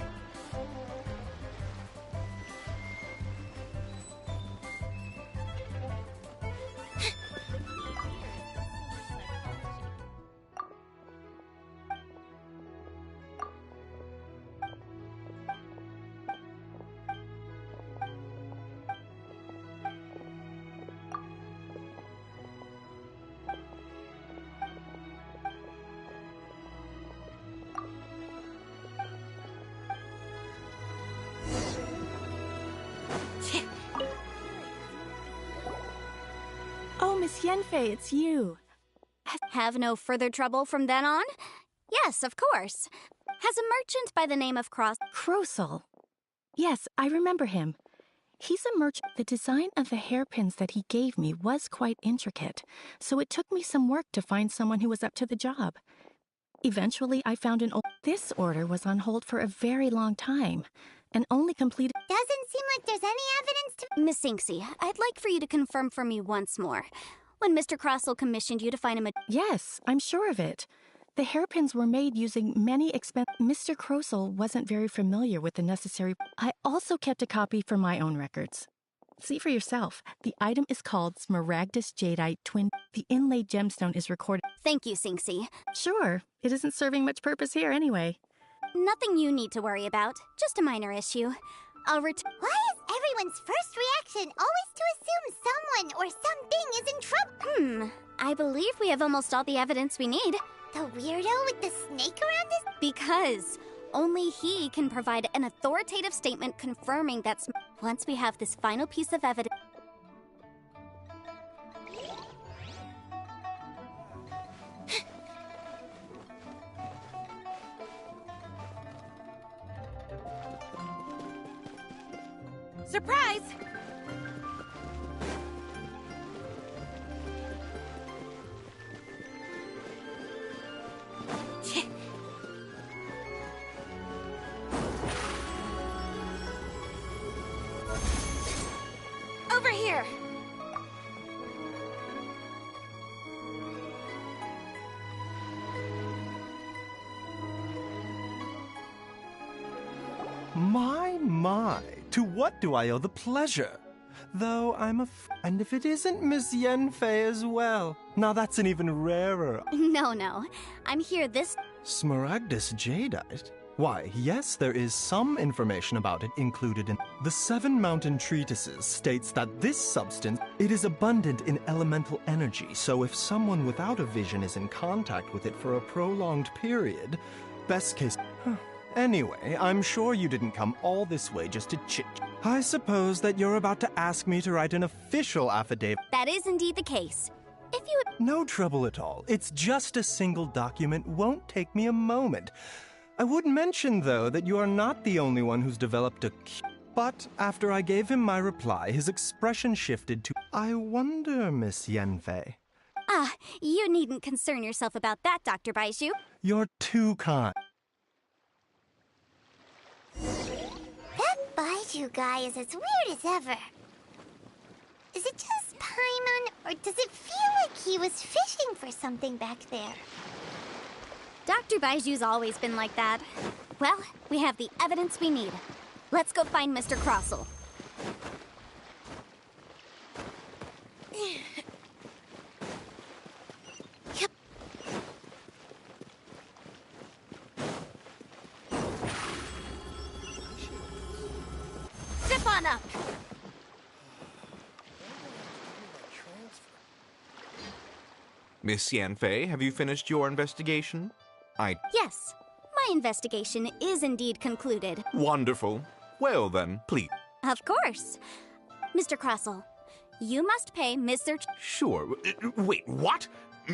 Oh, Miss Yanfei, it's you. Have no further trouble from then on? Yes, of course. Has a merchant by the name of Crosel. Yes, I remember him. He's a merchant. The design of the hairpins that he gave me was quite intricate, so it took me some work to find someone who was up to the job. Eventually, I found This order was on hold for a very long time, and only completed... Doesn't seem like there's any evidence to... Miss Xingxi, I'd like for you to confirm for me once more. When Mr. Crossell commissioned you to find him a... Yes, I'm sure of it. The hairpins were made using many Mr. Crossell wasn't very familiar with the necessary... I also kept a copy for my own records. See for yourself. The item is called Smaragdus Jadeite Twin. The inlaid gemstone is recorded... Thank you, Xingxi. Sure. It isn't serving much purpose here anyway. Nothing you need to worry about. Just a minor issue. I'll Why is everyone's first reaction always to assume someone or something is in trouble? I believe we have almost all the evidence we need. The weirdo with the snake around his... Because only he can provide an authoritative statement confirming that... Once we have this final piece of evidence... Surprise! Over here! My, to what do I owe the pleasure? Though and if it isn't Miss Yanfei as well. Now that's an even rarer... No. I'm here this... Smaragdus Jadeite? Why, yes, there is some information about it included in... The Seven Mountain Treatises states that this substance, it is abundant in elemental energy, so if someone without a vision is in contact with it for a prolonged period, best case... Anyway, I'm sure you didn't come all this way just to chit. I suppose that you're about to ask me to write an official affidavit. That is indeed the case. If you... No trouble at all. It's just a single document. Won't take me a moment. I would mention, though, that you are not the only one who's developed a... But after I gave him my reply, his expression shifted to... I wonder, Miss Yanfei. You needn't concern yourself about that, Dr. Baizhu. You're too kind. That Baizhu guy is as weird as ever. Is it just Paimon, or does it feel like he was fishing for something back there? Dr. Baiju's always been like that. Well, we have the evidence we need. Let's go find Mr. Crossell. Step on up! Miss Yanfei, have you finished your investigation? Yes, my investigation is indeed concluded. Wonderful. Well then, please. Of course. Mr. Crossell, you must pay Mr. Sure. Wait, what?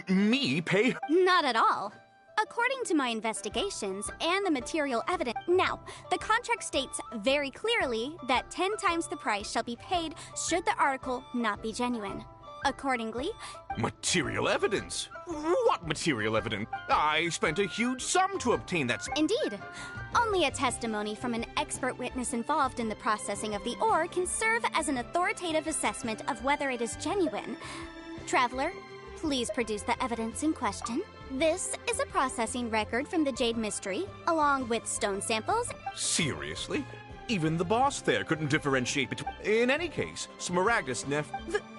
Me pay? Not at all. According to my investigations and the material evidence, now, the contract states very clearly that 10 times the price shall be paid should the article not be genuine. Accordingly, Material evidence? What material evidence? I spent a huge sum to obtain that. Indeed. Only a testimony from an expert witness involved in the processing of the ore can serve as an authoritative assessment of whether it is genuine. Traveler, please produce the evidence in question. This is a processing record from the Jade Mystery, along with stone samples. Seriously? Even the boss there couldn't differentiate between... In any case, Smaragdus Nef...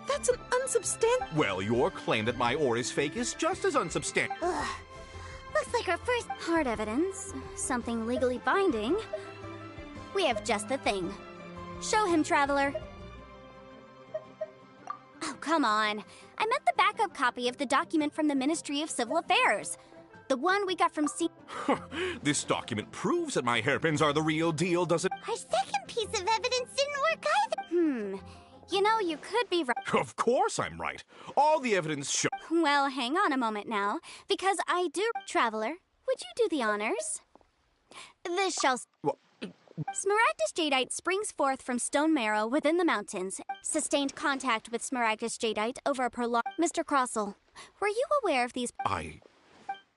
That's an unsubstantial... Well, your claim that my ore is fake is just as unsubstantial. Ugh. Looks like our first hard evidence. Something legally binding. We have just the thing. Show him, Traveler. Oh, come on. I meant the backup copy of the document from the Ministry of Civil Affairs. The one we got from This document proves that my hairpins are the real deal, does it? Our second piece of evidence didn't work either. You know, you could be right. Of course I'm right. All the evidence shows... Well, hang on a moment now, because I do... Traveler, would you do the honors? This shall... What? Smaragdus jadeite springs forth from stone marrow within the mountains. Sustained contact with Smaragdus jadeite over a prolonged... Mr. Crossell, were you aware of these...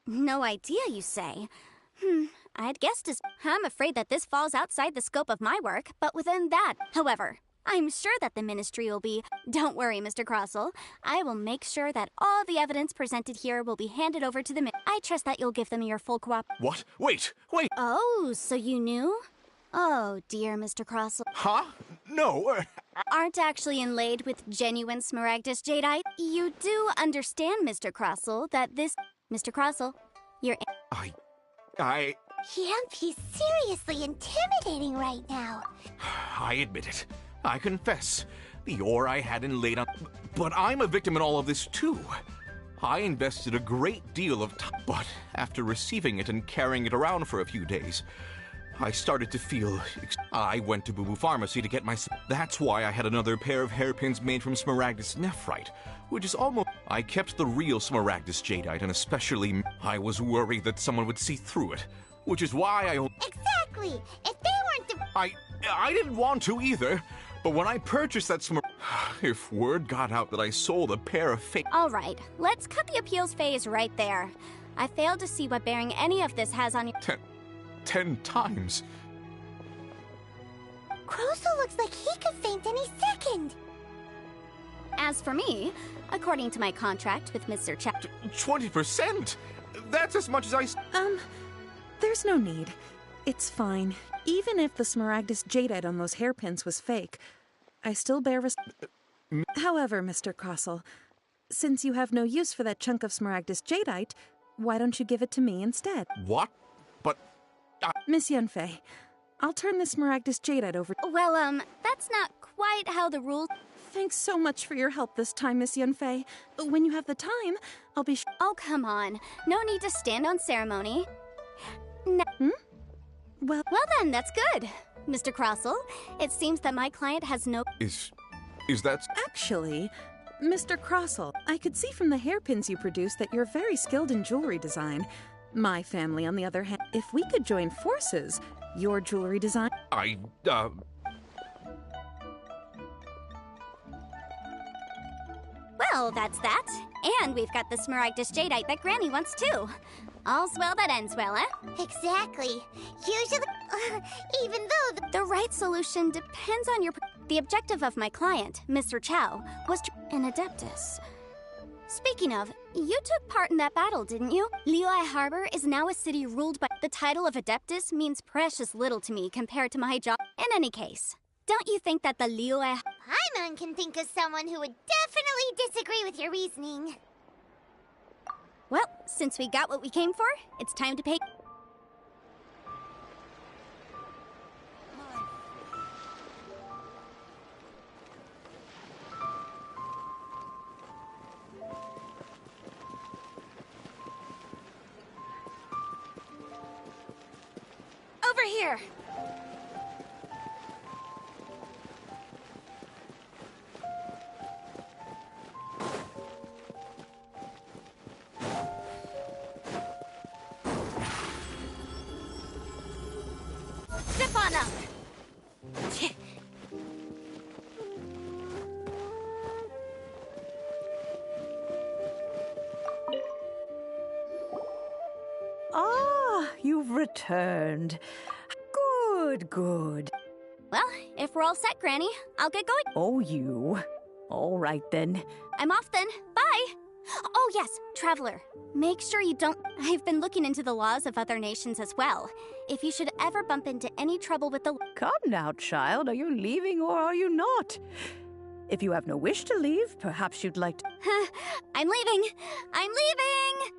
No idea, you say? I'd guessed as... I'm afraid that this falls outside the scope of my work, but within that. However, I'm sure that the Ministry will be... Don't worry, Mr. Crossell. I will make sure that all the evidence presented here will be handed over to the... I trust that you'll give them your full What? Wait! Oh, so you knew? Oh, dear, Mr. Crossell. Huh? No. Aren't actually inlaid with genuine Smaragdus jadeite? You do understand, Mr. Crossell, that this... Mr. Crossell, you're... He's seriously intimidating right now. I admit it. I confess. The ore I had inlaid on... But I'm a victim in all of this, too. I invested a great deal of time, but after receiving it and carrying it around for a few days, I started to feel... I went to Boo Boo Pharmacy to get my... That's why I had another pair of hairpins made from Smaragdus nephrite, which is almost... I kept the real Smaragdus jadeite, and especially... I was worried that someone would see through it, which is why I... Exactly! If they weren't the... I didn't want to either, but when I purchased that if word got out that I sold a pair of fake... All right, let's cut the appeals phase right there. I failed to see what bearing any of this has on your... 10 times. Crossell looks like he could faint any second. As for me, according to my contract with Mr. 20%? That's as much as I... There's no need. It's fine. Even if the Smaragdus jadeite on those hairpins was fake, I still bear However, Mr. Crossell, since you have no use for that chunk of Smaragdus jadeite, why don't you give it to me instead? What? But... Miss Yanfei, I'll turn the Smaragdus jadeite over... Well, that's not quite how the rules... Thanks so much for your help this time, Miss Yanfei. When you have the time, I'll be... Oh, come on. No need to stand on ceremony. No. Well then, that's good. Mr. Crossell, it seems that my client has no... Is that... Actually, Mr. Crossell, I could see from the hairpins you produced that you're very skilled in jewelry design. My family, on the other hand, if we could join forces, your jewelry design... Well, that's that. And we've got the Smaragdus jadeite that Granny wants too. All's well that ends well, eh? Exactly. Usually, even though the right solution depends on your... The objective of my client, Mr. Chow, was an Adeptus. Speaking of, you took part in that battle, didn't you? Liyue Harbor is now a city ruled by... The title of Adeptus means precious little to me compared to my job. In any case, don't you think that the Liyue... Paimon can think of someone who would definitely disagree with your reasoning. Well, since we got what we came for, it's time to pay... here! Step on up! Ah, you've returned. Good, good. Well, if we're all set, Granny, I'll get going. Oh, you. All right, then. I'm off then. Bye! Oh, yes, Traveler. Make sure you don't... I've been looking into the laws of other nations as well. If you should ever bump into any trouble with the... Come now, child. Are you leaving or are you not? If you have no wish to leave, perhaps you'd like to... I'm leaving! I'm leaving!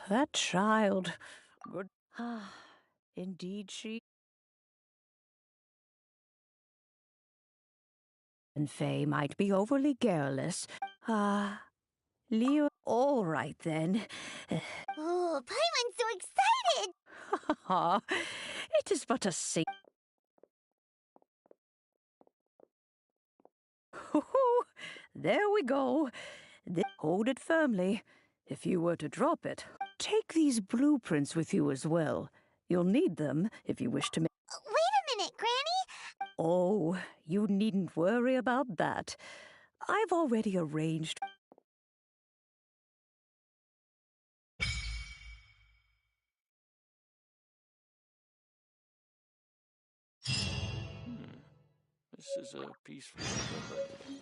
That child. Good. Indeed, she... And Faye might be overly garrulous. Leo... All right, then. Oh, Paimon's so excited! It is but a sing... There we go. Hold it firmly. If you were to drop it, take these blueprints with you as well. You'll need them if you wish to make... Wait a minute, Granny! Oh, you needn't worry about that. I've already arranged... This is a piece from somebody.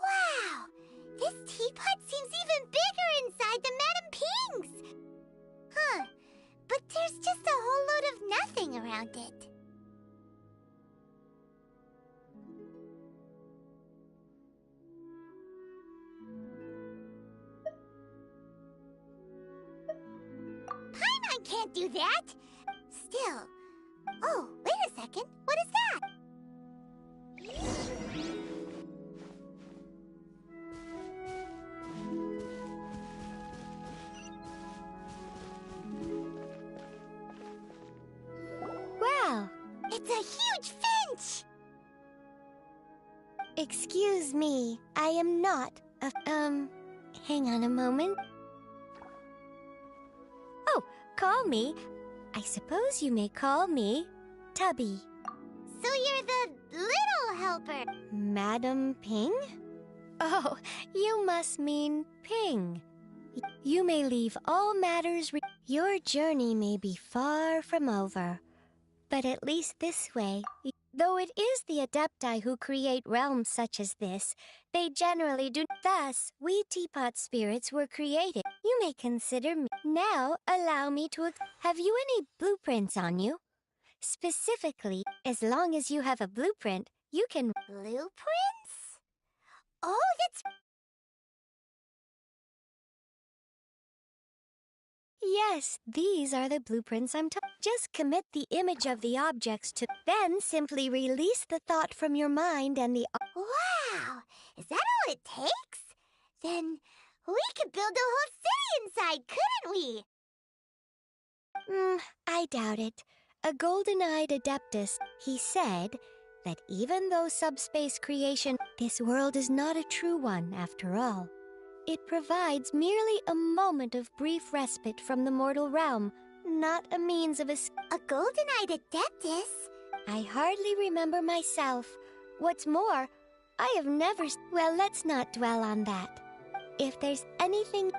Wow! This teapot seems even bigger inside than Madame Ping's! Huh. But there's just a whole load of nothing around it. Paimon can't do that! Still... Oh, wait a second. What is that? Wow! It's a huge finch! Excuse me, I am not hang on a moment. Oh, call me. I suppose you may call me Tubby. So you're the little helper. Madam Ping? Oh, you must mean Ping. You may leave all matters. Your journey may be far from over, but at least this way, though it is the Adepti who create realms such as this, they generally do. Thus, we teapot spirits were created. You may consider me. Now, allow me to. Have you any blueprints on you? Specifically, as long as you have a blueprint, you can. Blueprints? Oh, that's... Yes, these are the blueprints I'm talking. Just commit the image of the objects to, then simply release the thought from your mind and the. Wow! Is that all it takes? Then we could build a whole city inside, couldn't we? I doubt it. A golden-eyed adeptus, he said that even though subspace creation, this world is not a true one after all. It provides merely a moment of brief respite from the mortal realm, not a means of escape. A golden-eyed adeptus? I hardly remember myself. What's more, I have never. Well, let's not dwell on that. If there's anything.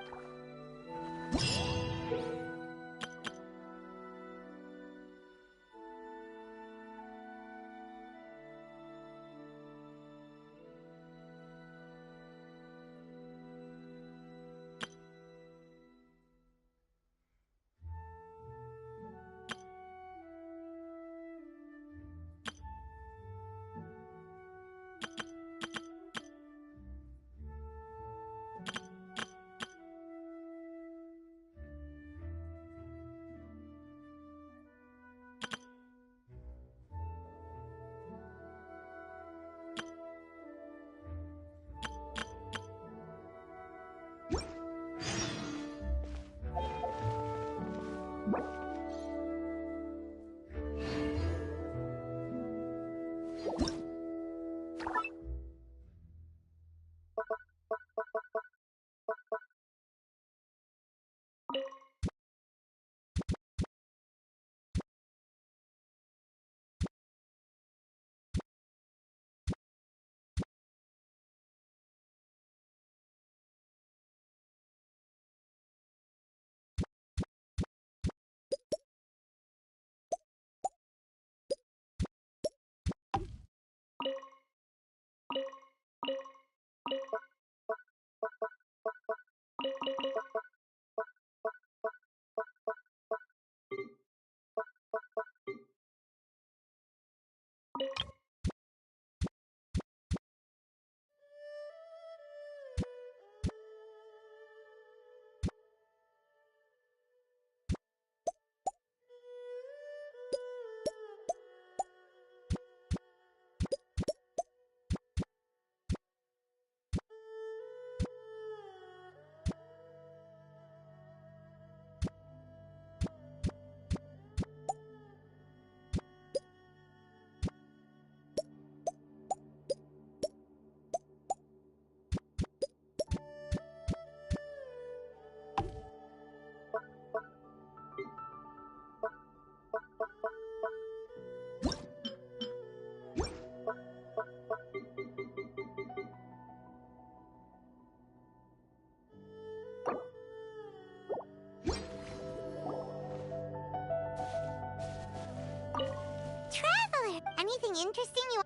Traveler! Anything interesting you...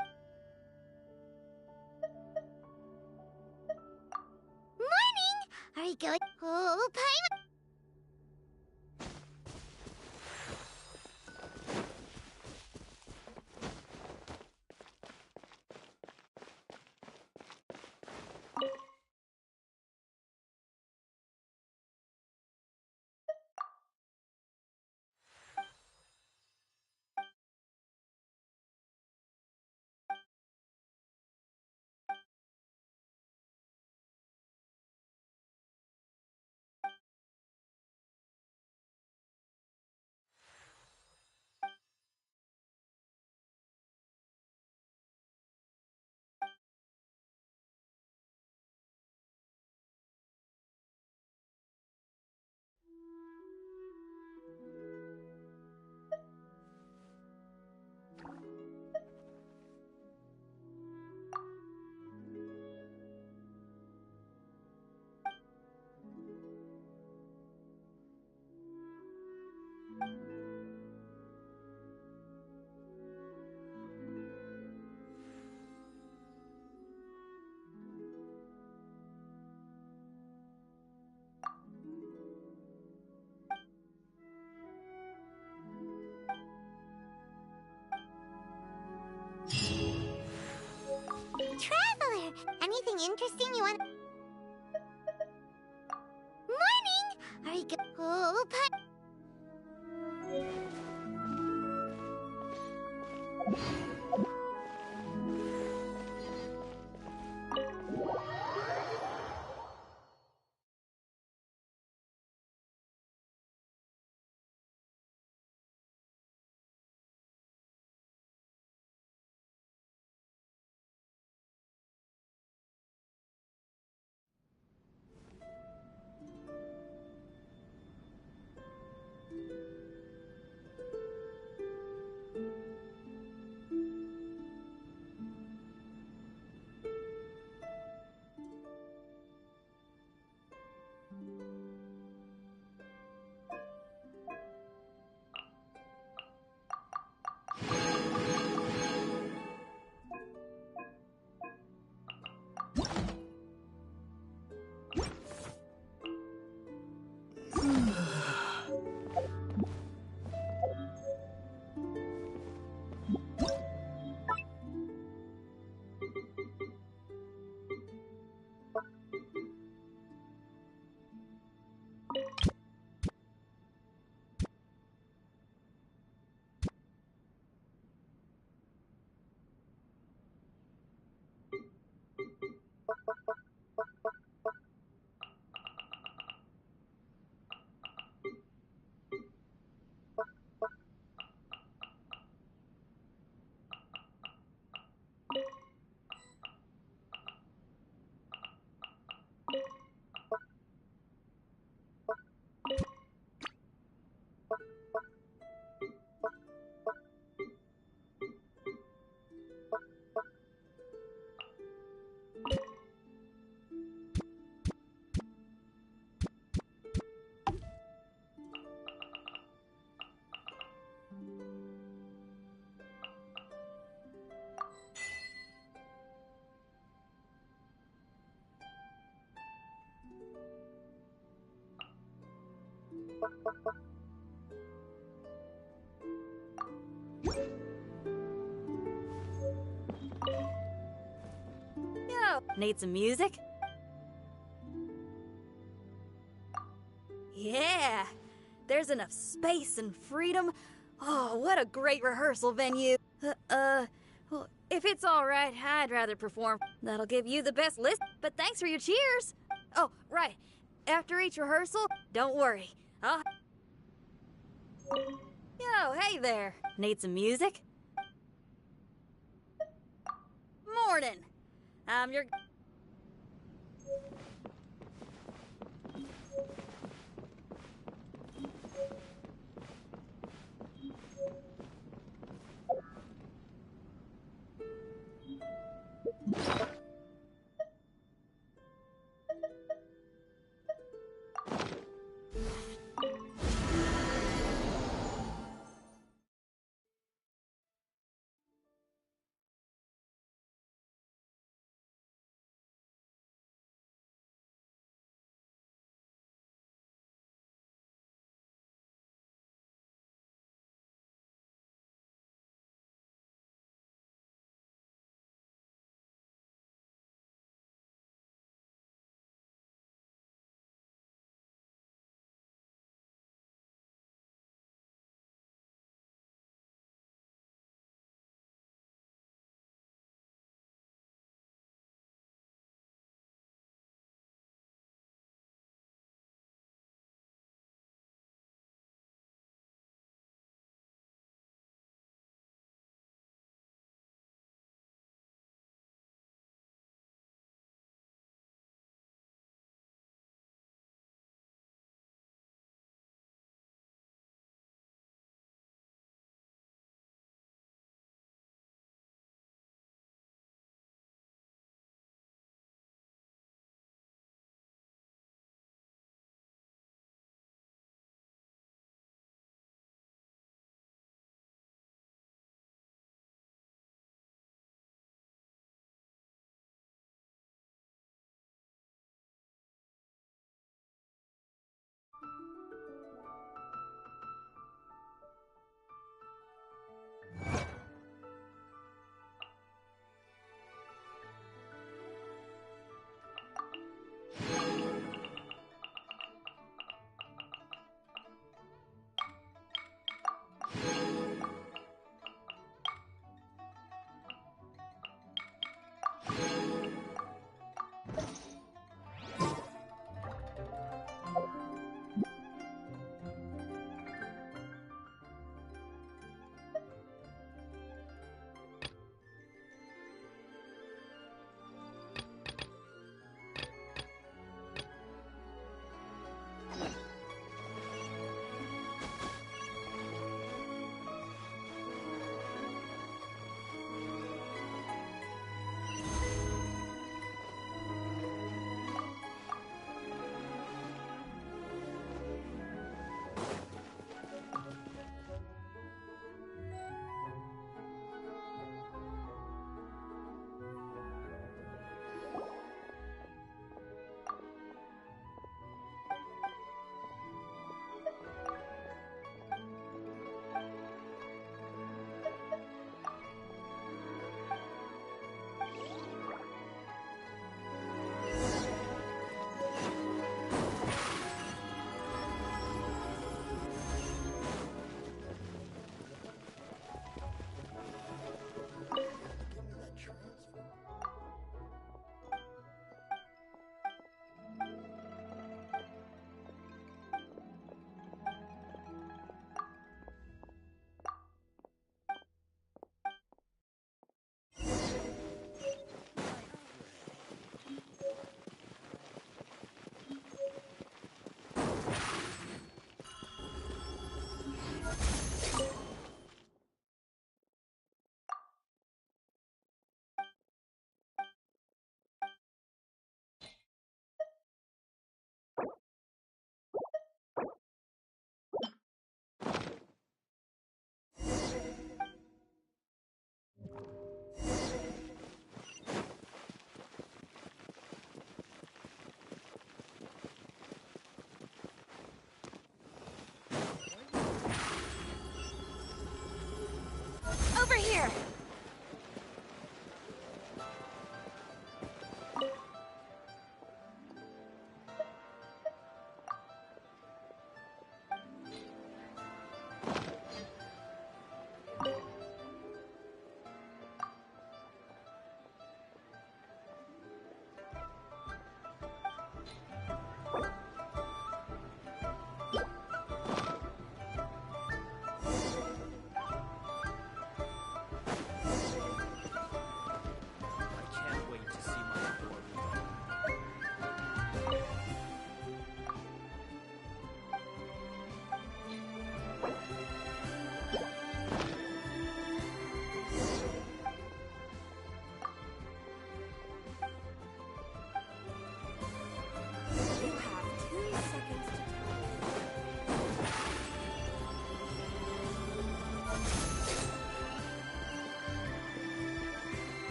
Morning! Are you going... Oh, Paimon! Traveler! Anything interesting you want... Morning! Are you go... Oh, Yo, need some music? Yeah, there's enough space and freedom. Oh, what a great rehearsal venue. Well, if it's all right, I'd rather perform. That'll give you the best list, but thanks for your cheers. Oh, right. After each rehearsal, don't worry. Yo, hey there. Need some music? Morning. I'm your...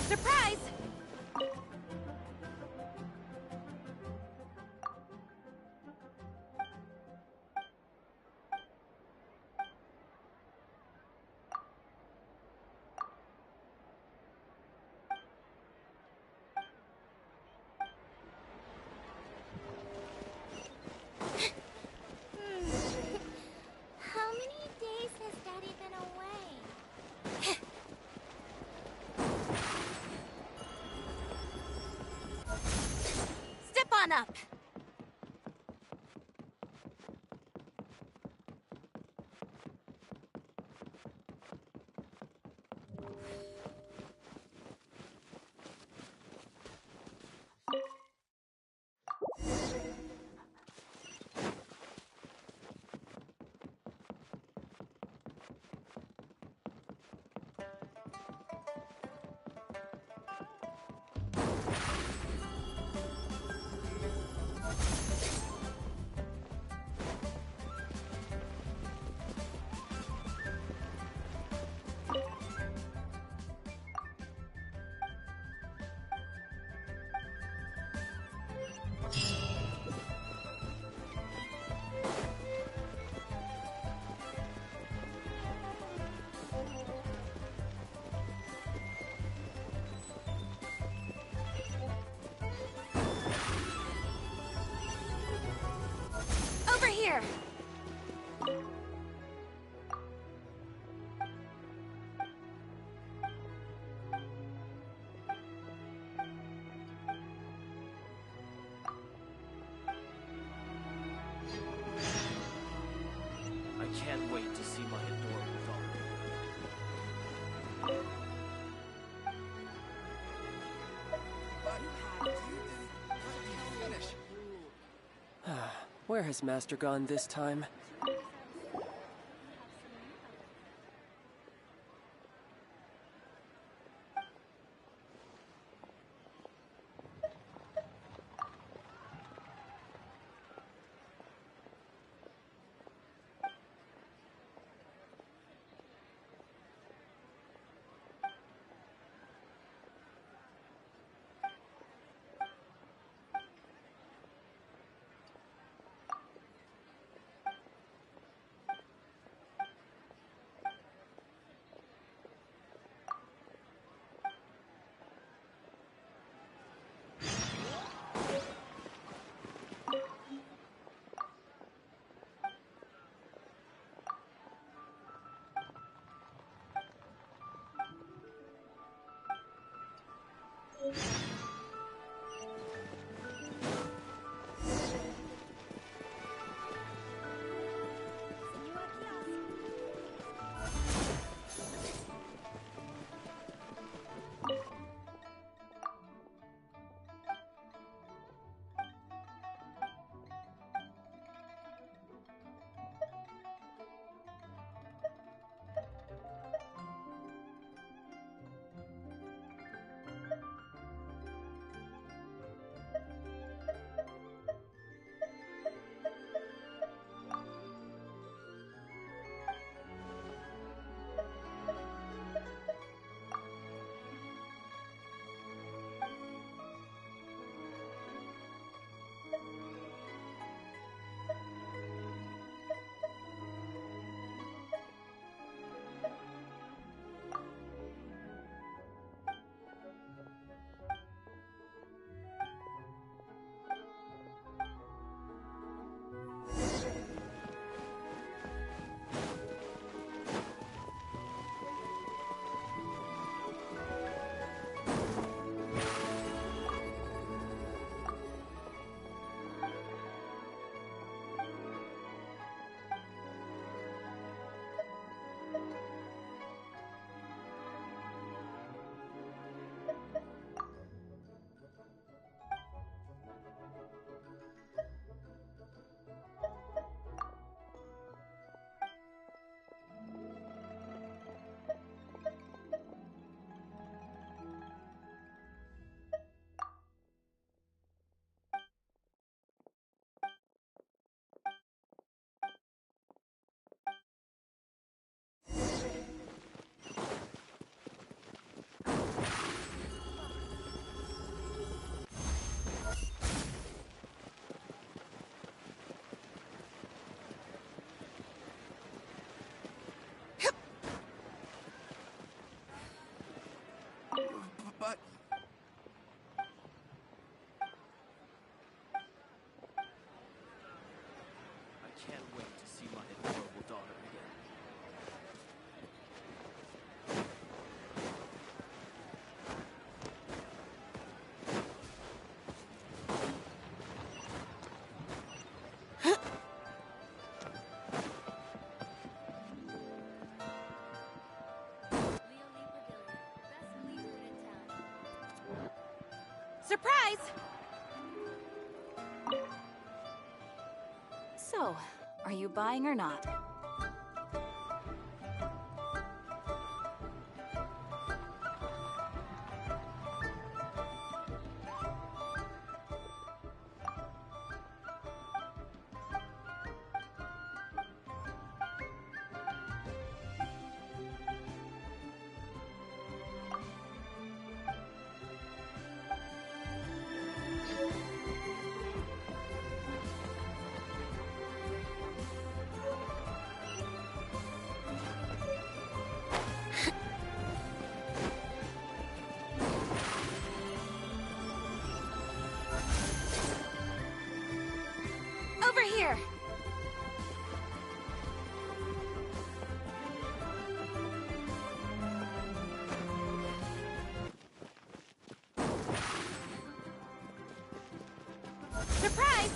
Surprise! How many days has Daddy been away? Step on up. Over here. I can't wait to see my adorable daughter. Where has Master gone this time? What? I can't wait to see my adorable daughter again. Surprise! So, are you buying or not? Over here! Surprise!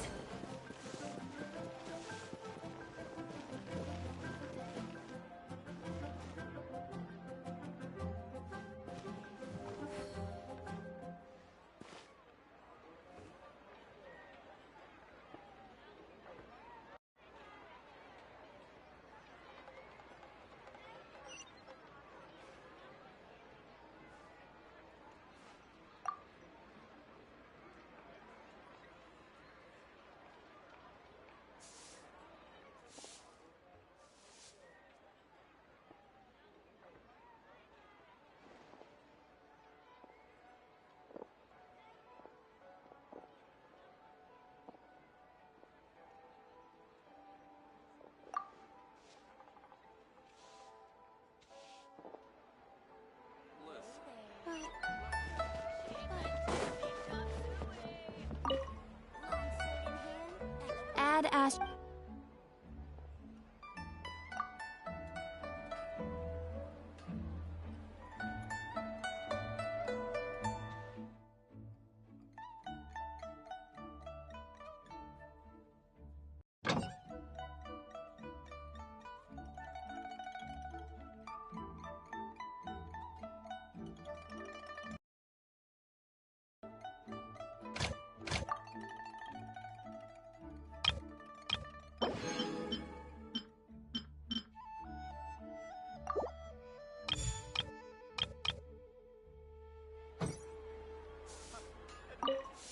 Add Ash.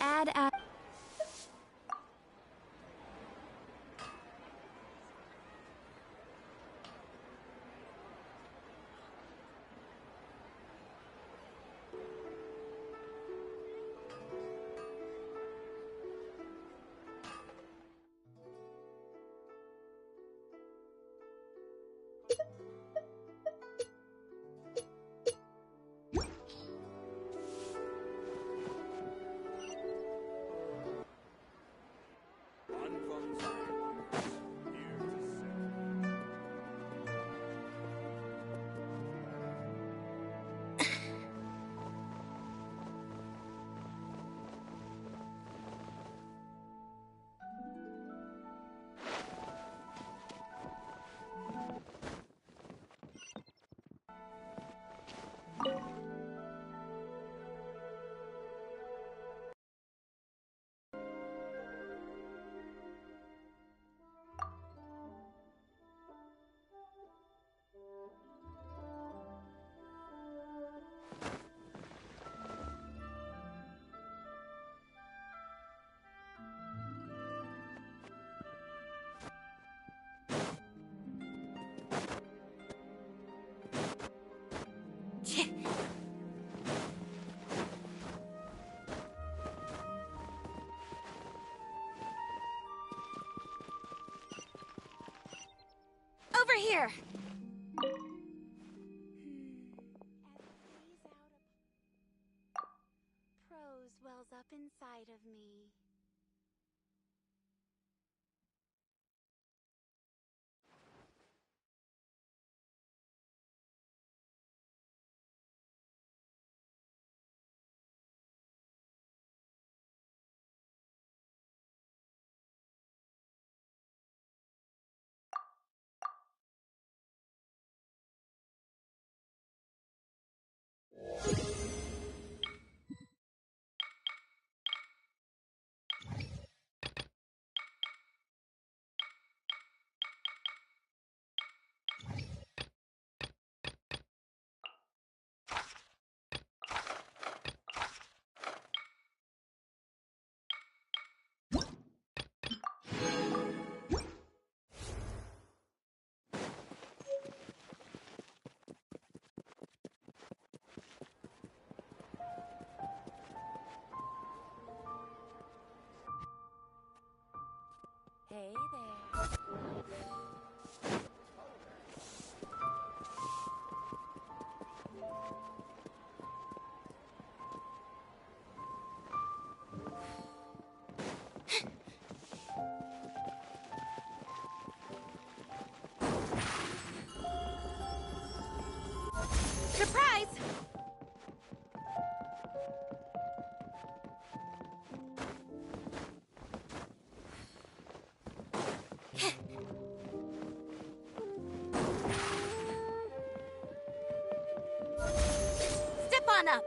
Add Ash. Over here! wells up inside of me. Hey there. Surprise! Step on up.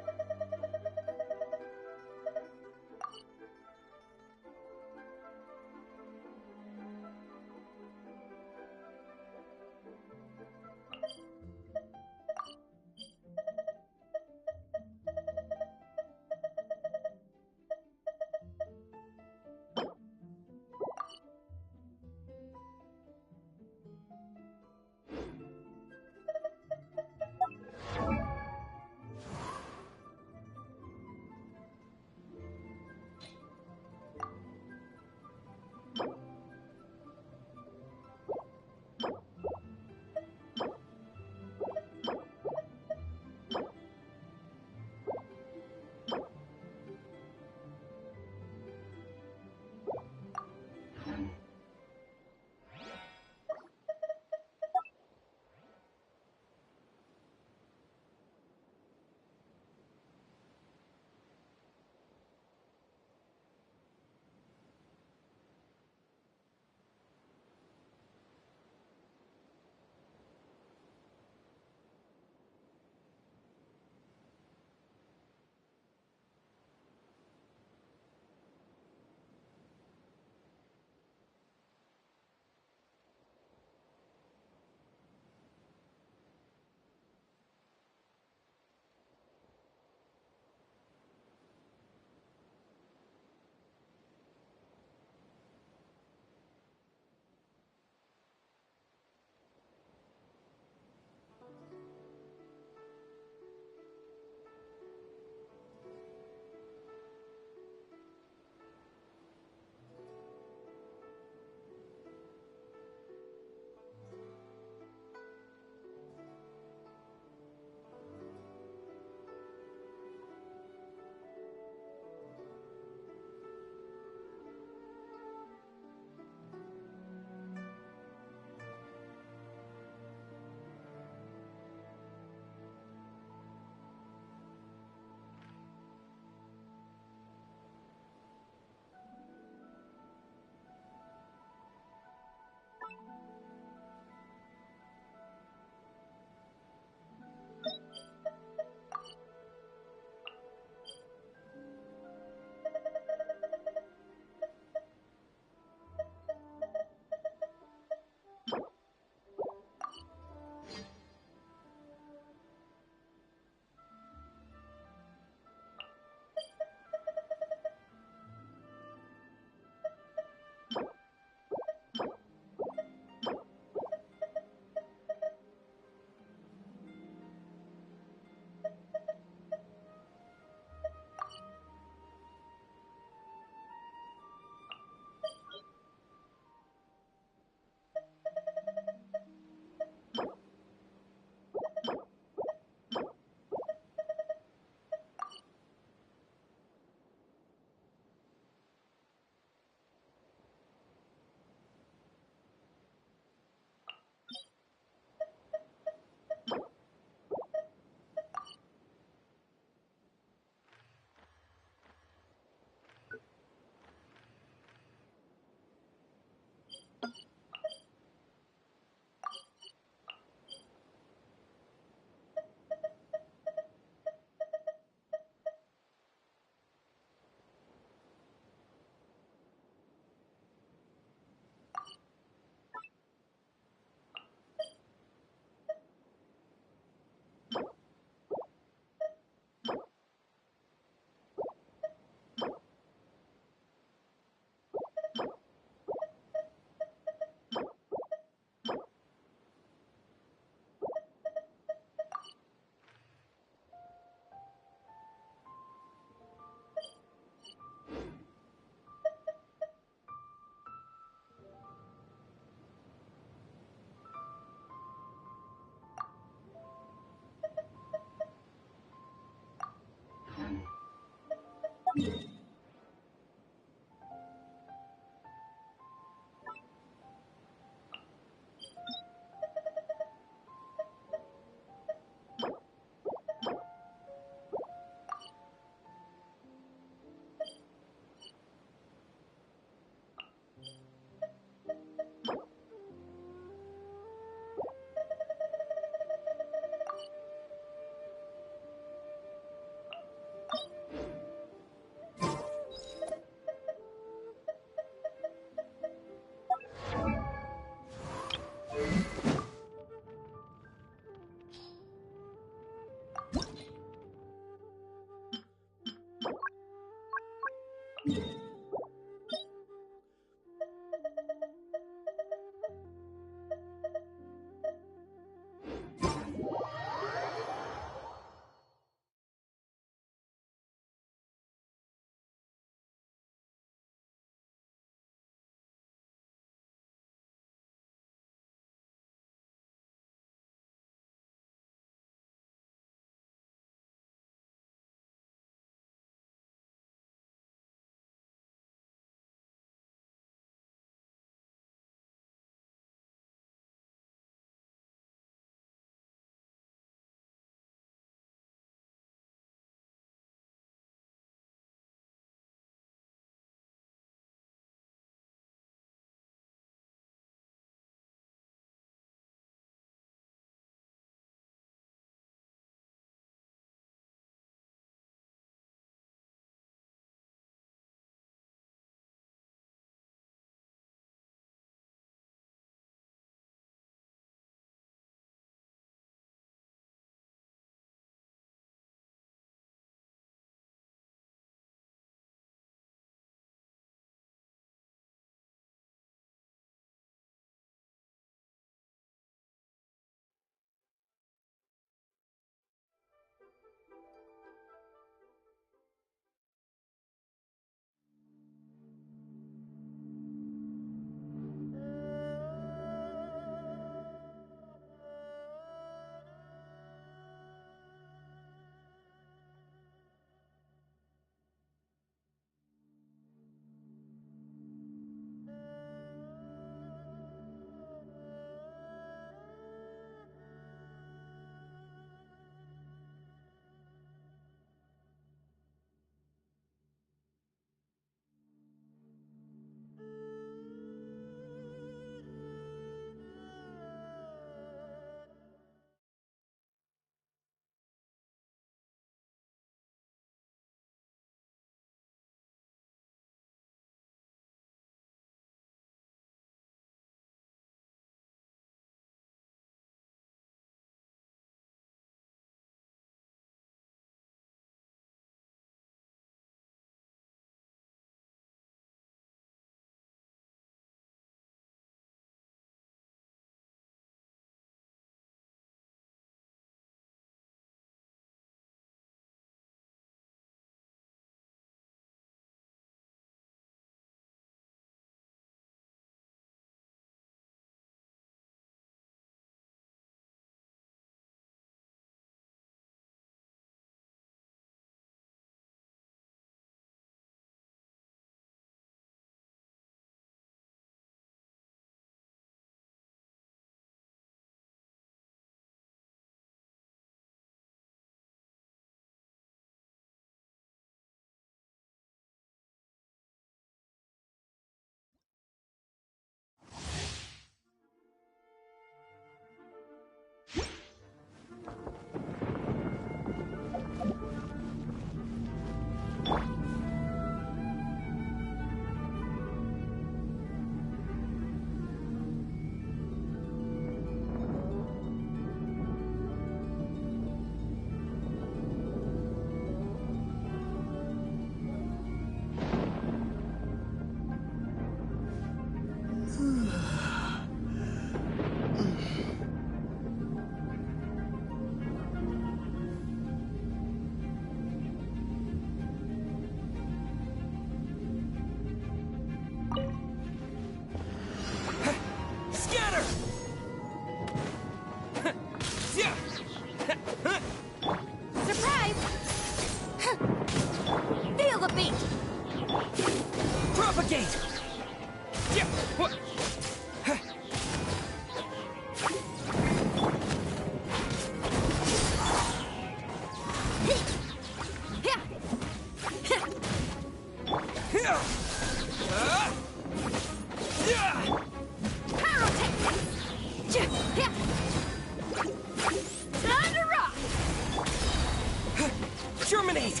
Germinate!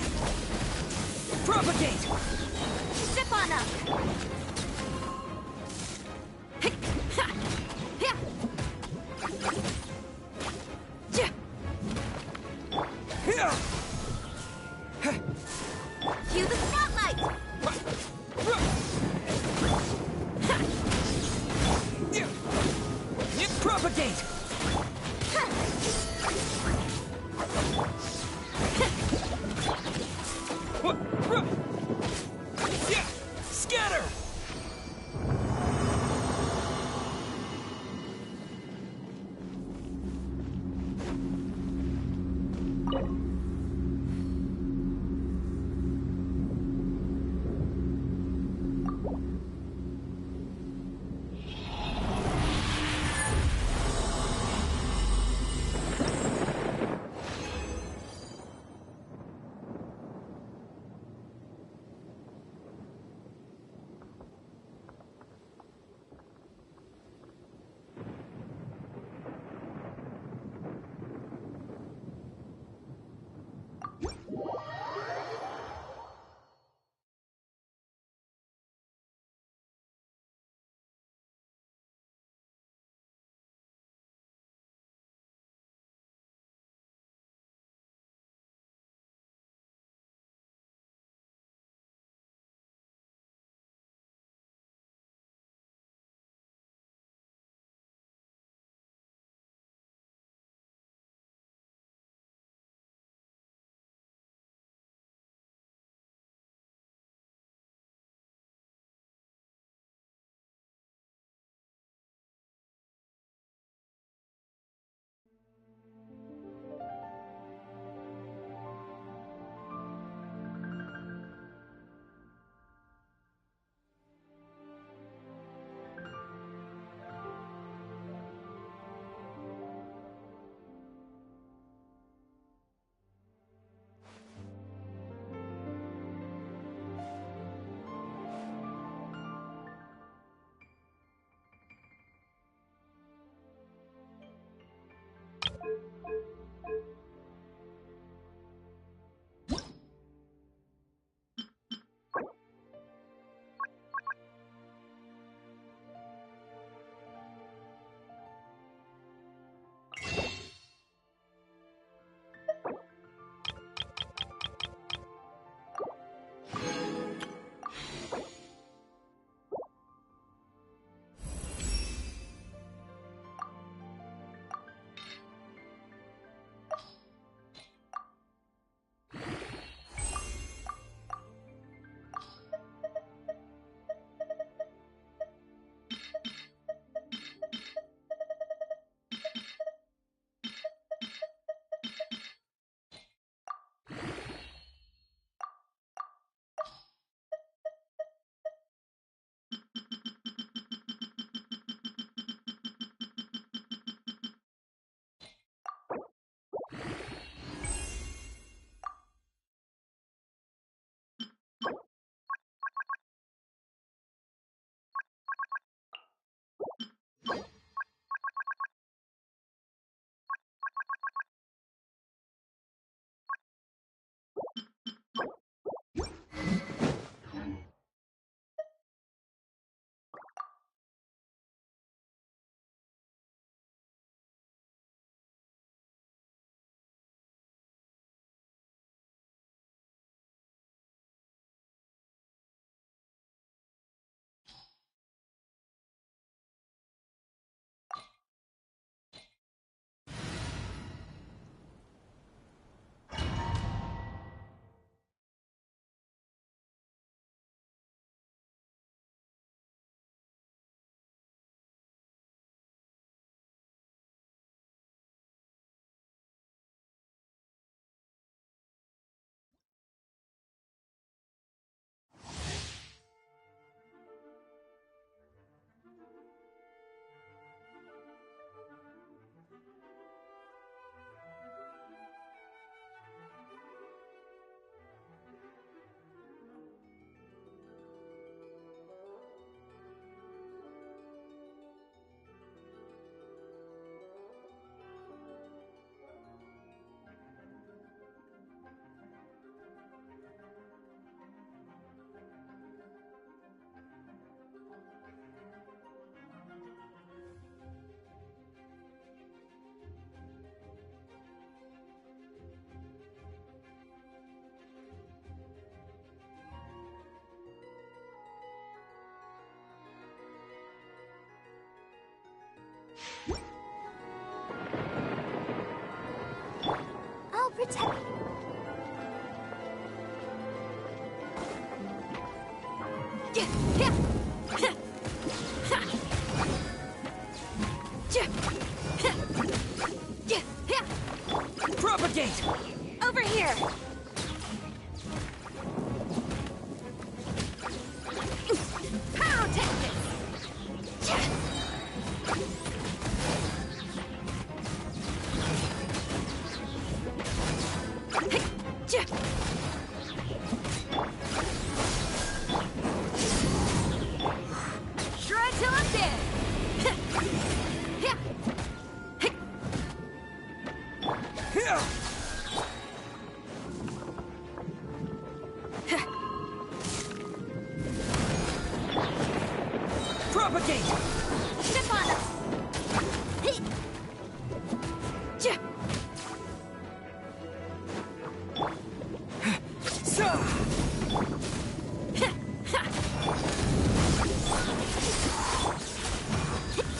Propagate! Zip on up! Cue the spotlight! here! How take this? Shred till I'm dead! Propagate! Step on us!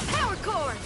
Power core!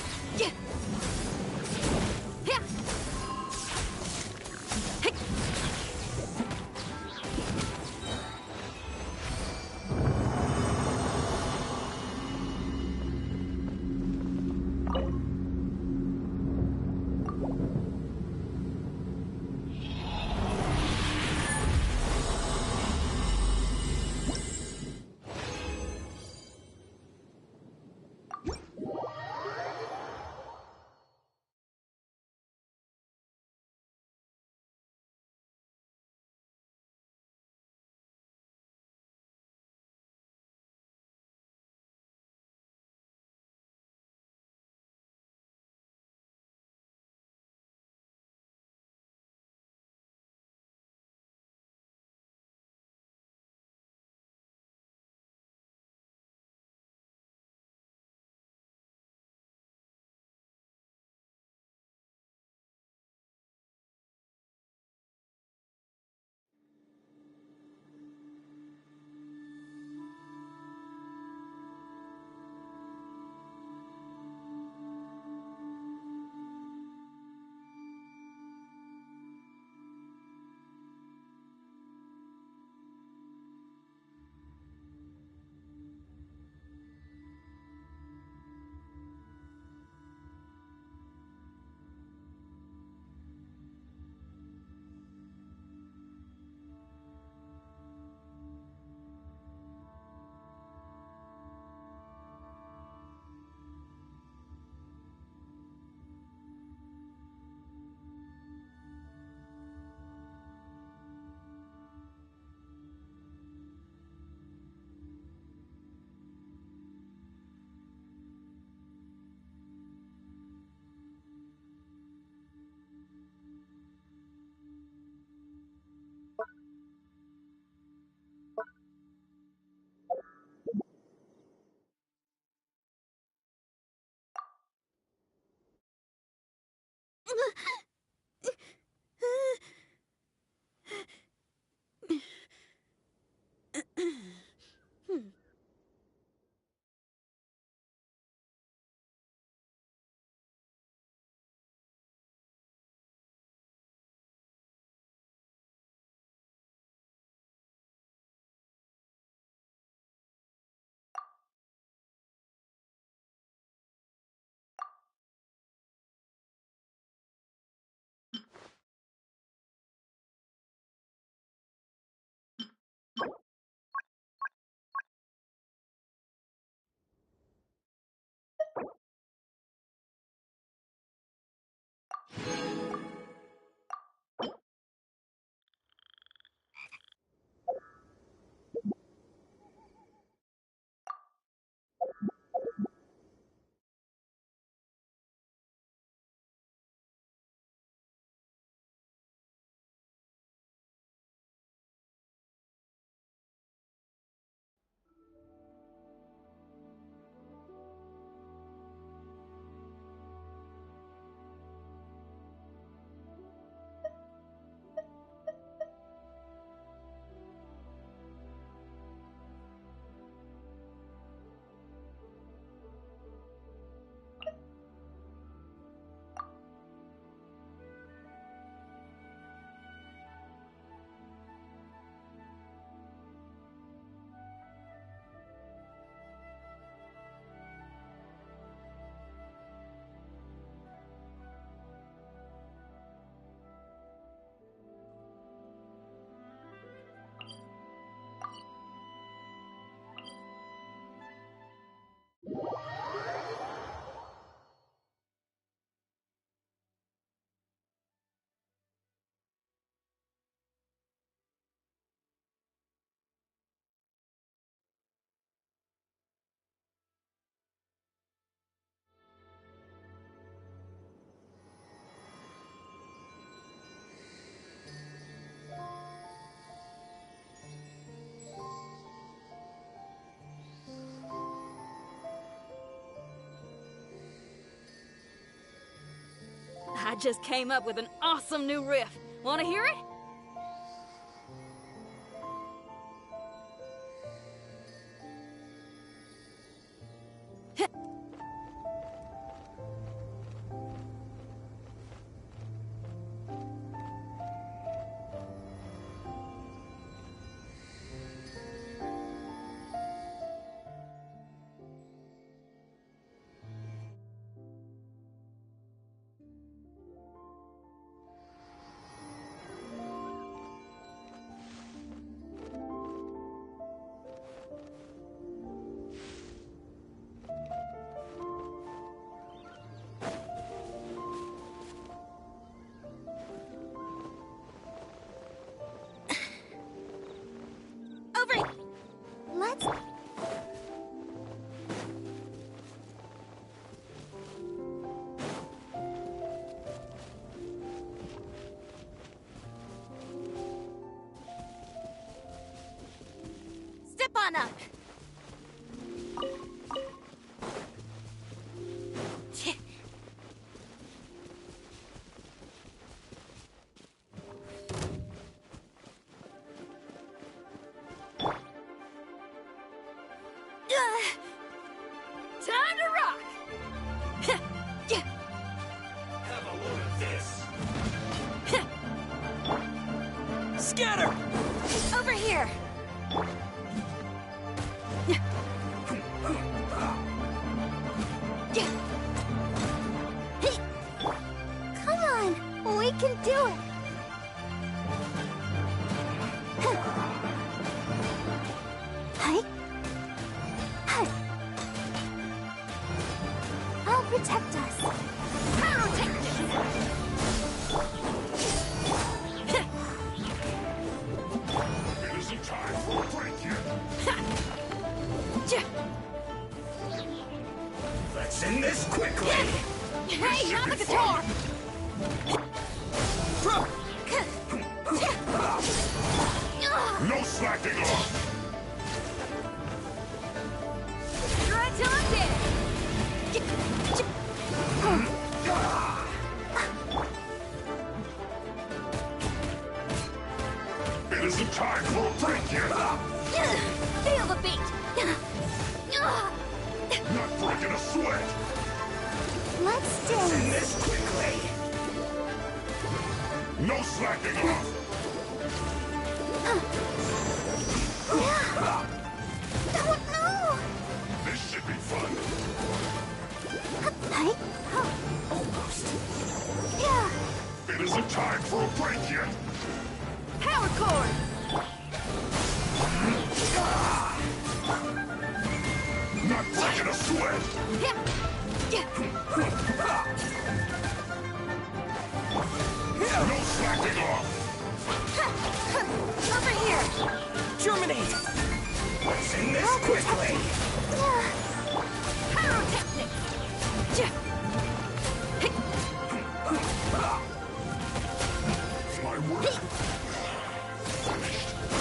just came up with an awesome new riff. Want to hear it? Let's... Step on up. Time to rock! Have a look at this. Scatter! Over here! Come on, we can do it. Hi. Hi. I'll protect us. It isn't time for a break yet. Let's end this quickly. Hey, not the guitar! No slacking off. Try till I'm dead! It isn't time for a break yet. Feel the beat. Not breaking a sweat. Let's End dance. this quickly. No slacking off. Oh, no! This should be fun. Hi. Almost. Yeah. It isn't time for a break yet. Power chord! Not breaking a sweat. No slacking off. Over here. Germinate. Let's end this quickly. Pyrotechnic! My work.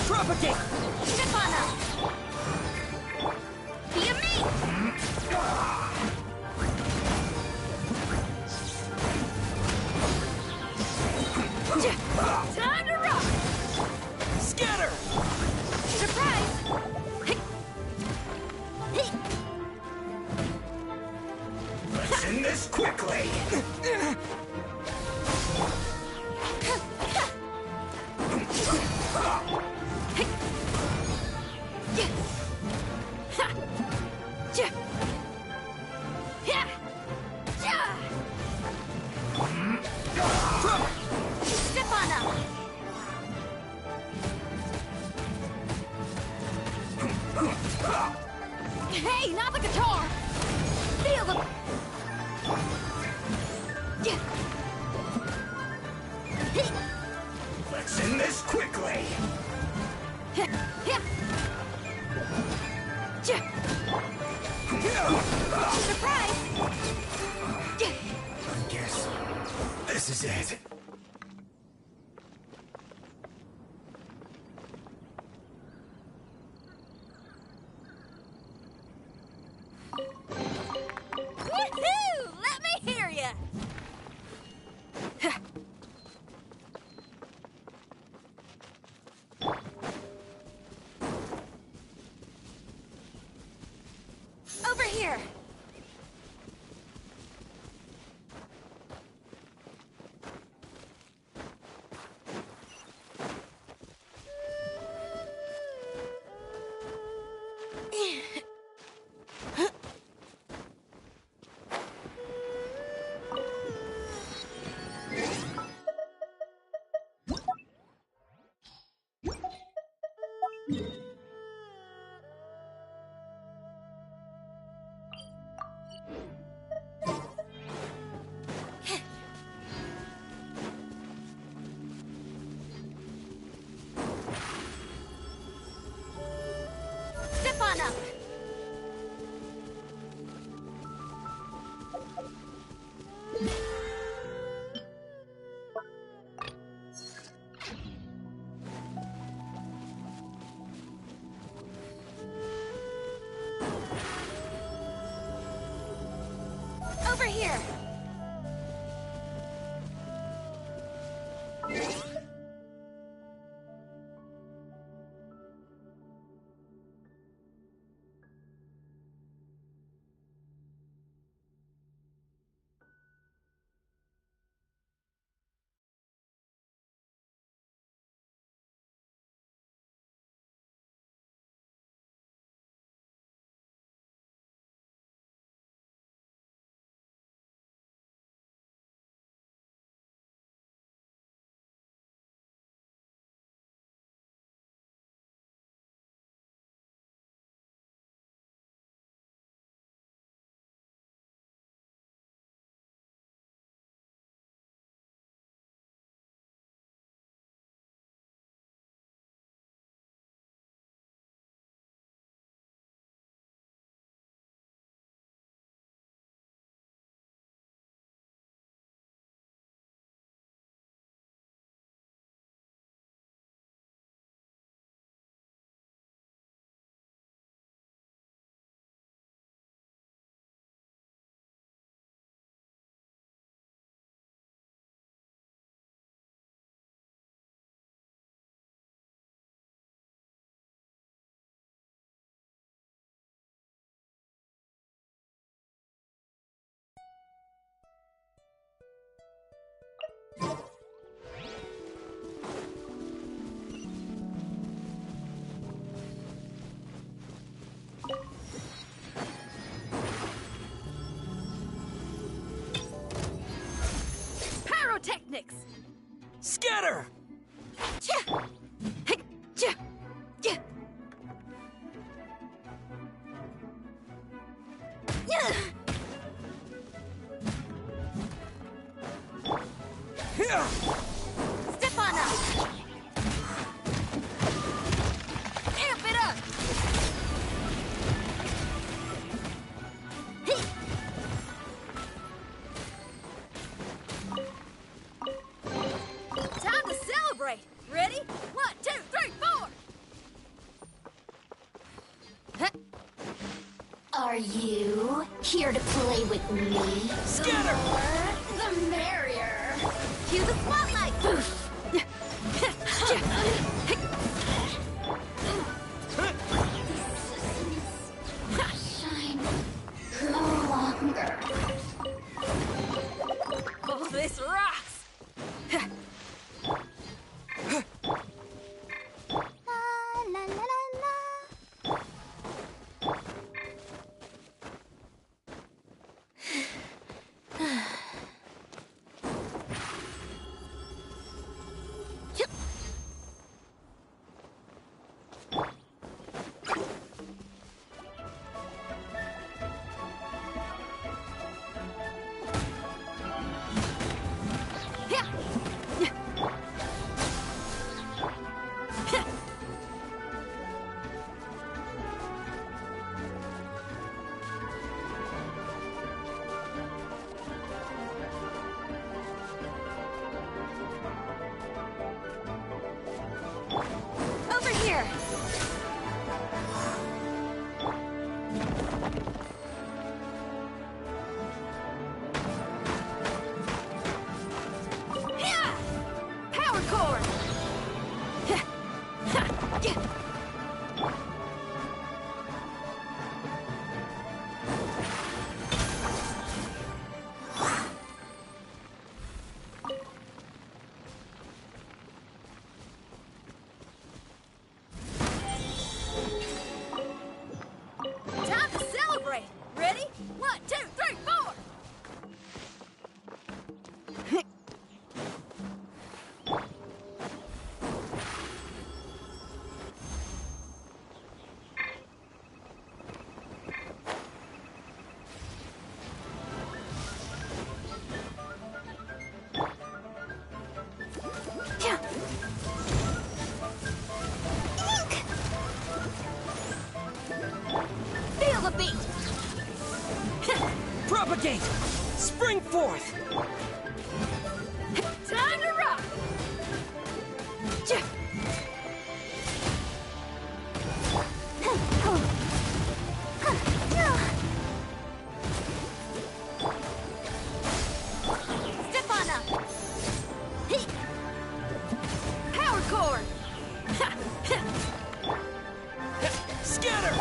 Propagate. Step on up. Be a me. Time to rock! Scatter. Surprise. Let's end this quickly. Step on up. Hey, not the guitar! Feel the... Let's end this quickly. Surprise. I guess this is it. Woohoo! Let me hear ya. Pyrotechnics! Scatter! Step on up! Amp it up! Time to celebrate! Ready? 1, 2, 3, 4! Are you here to play with me? Scatter! The merrier. Cue the spotlight! Shine no longer. Oh, this rocks! La la la la la. Over here! Power core! Time to celebrate! Ready? 1, 2, 3, 4! Feel the beat! Propagate! Spring forth! Time to rock! Step on up! Power core! Scatter!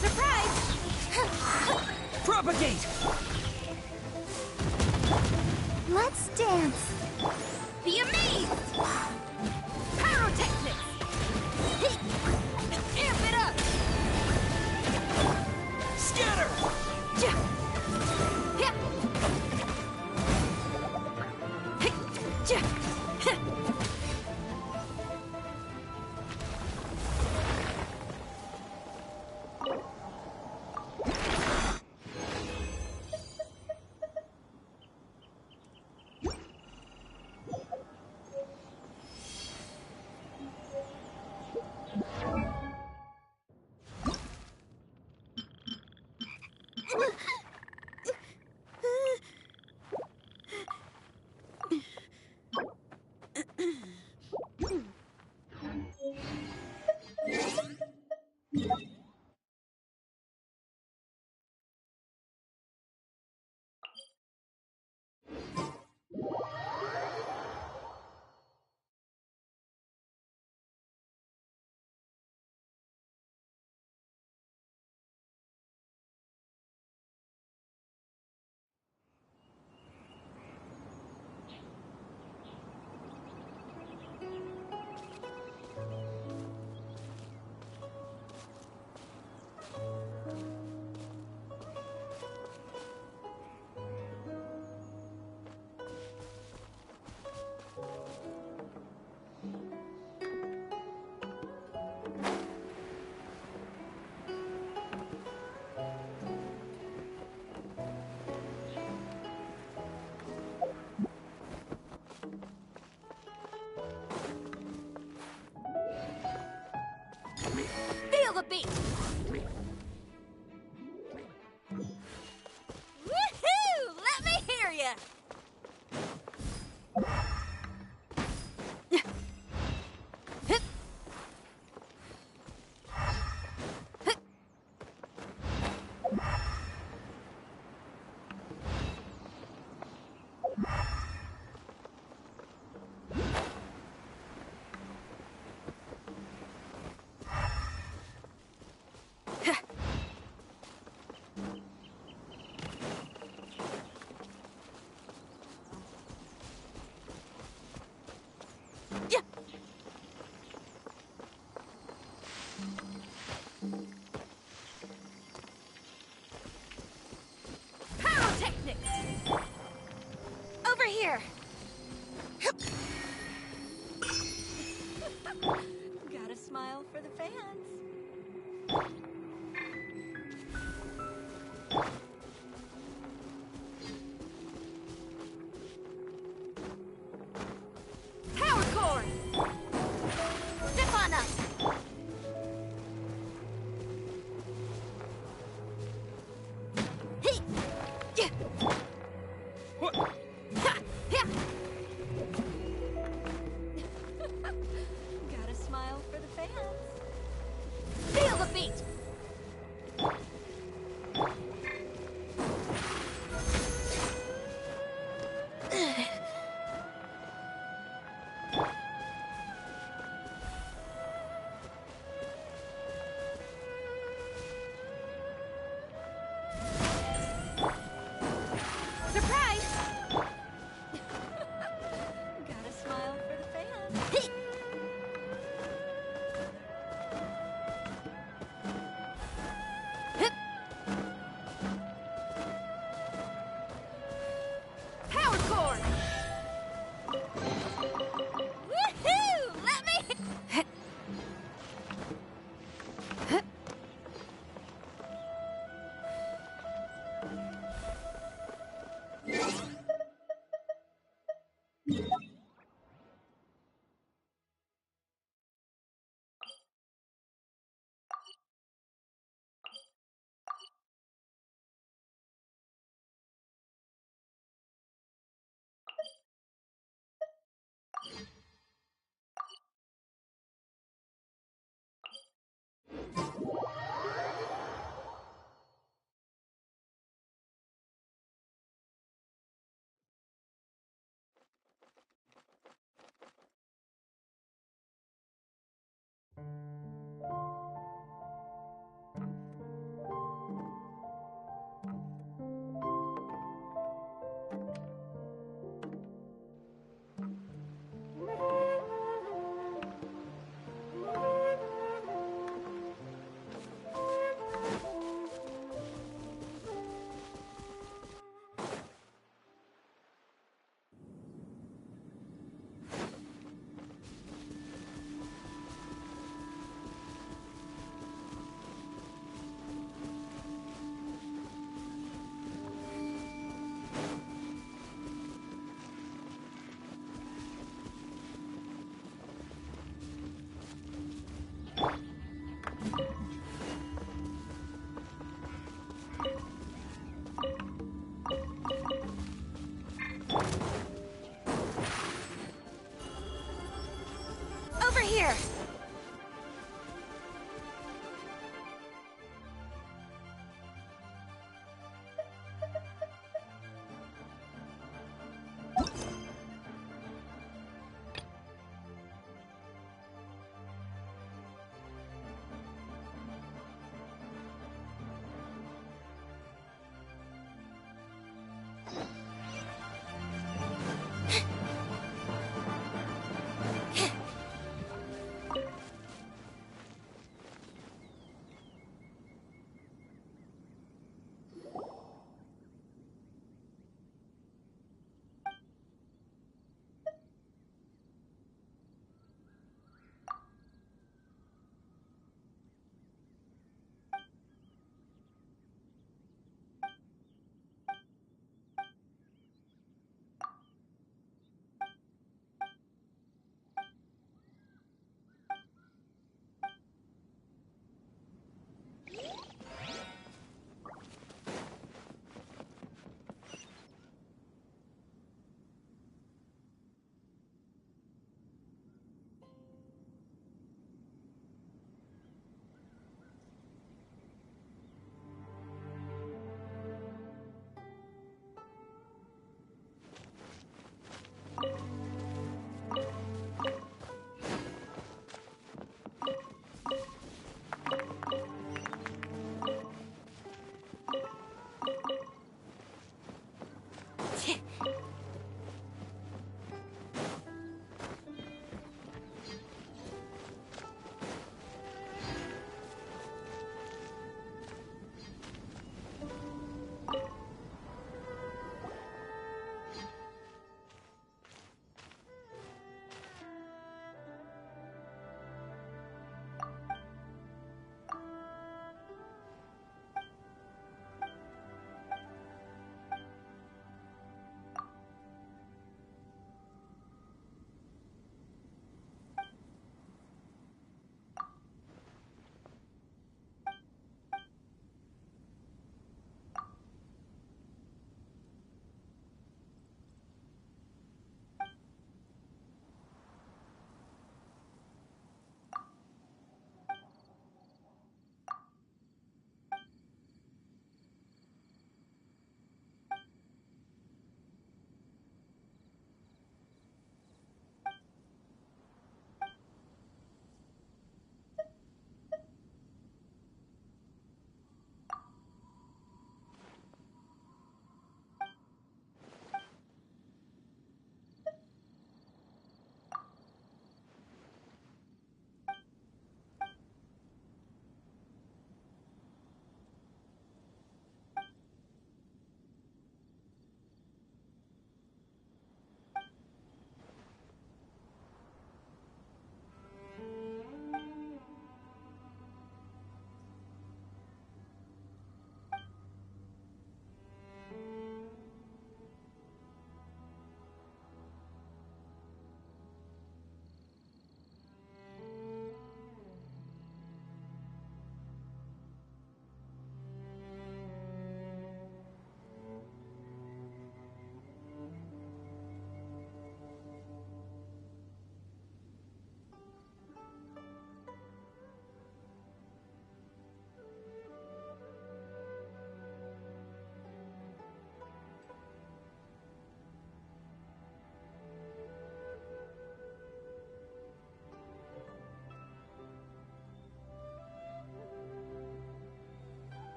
Surprise! Propagate! Let's dance. Be amazed! Pyrotechnics! Amp it up! Scatter!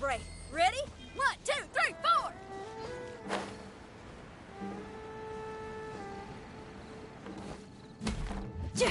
celebrate. Ready? 1, 2, 3, 4! Yeah.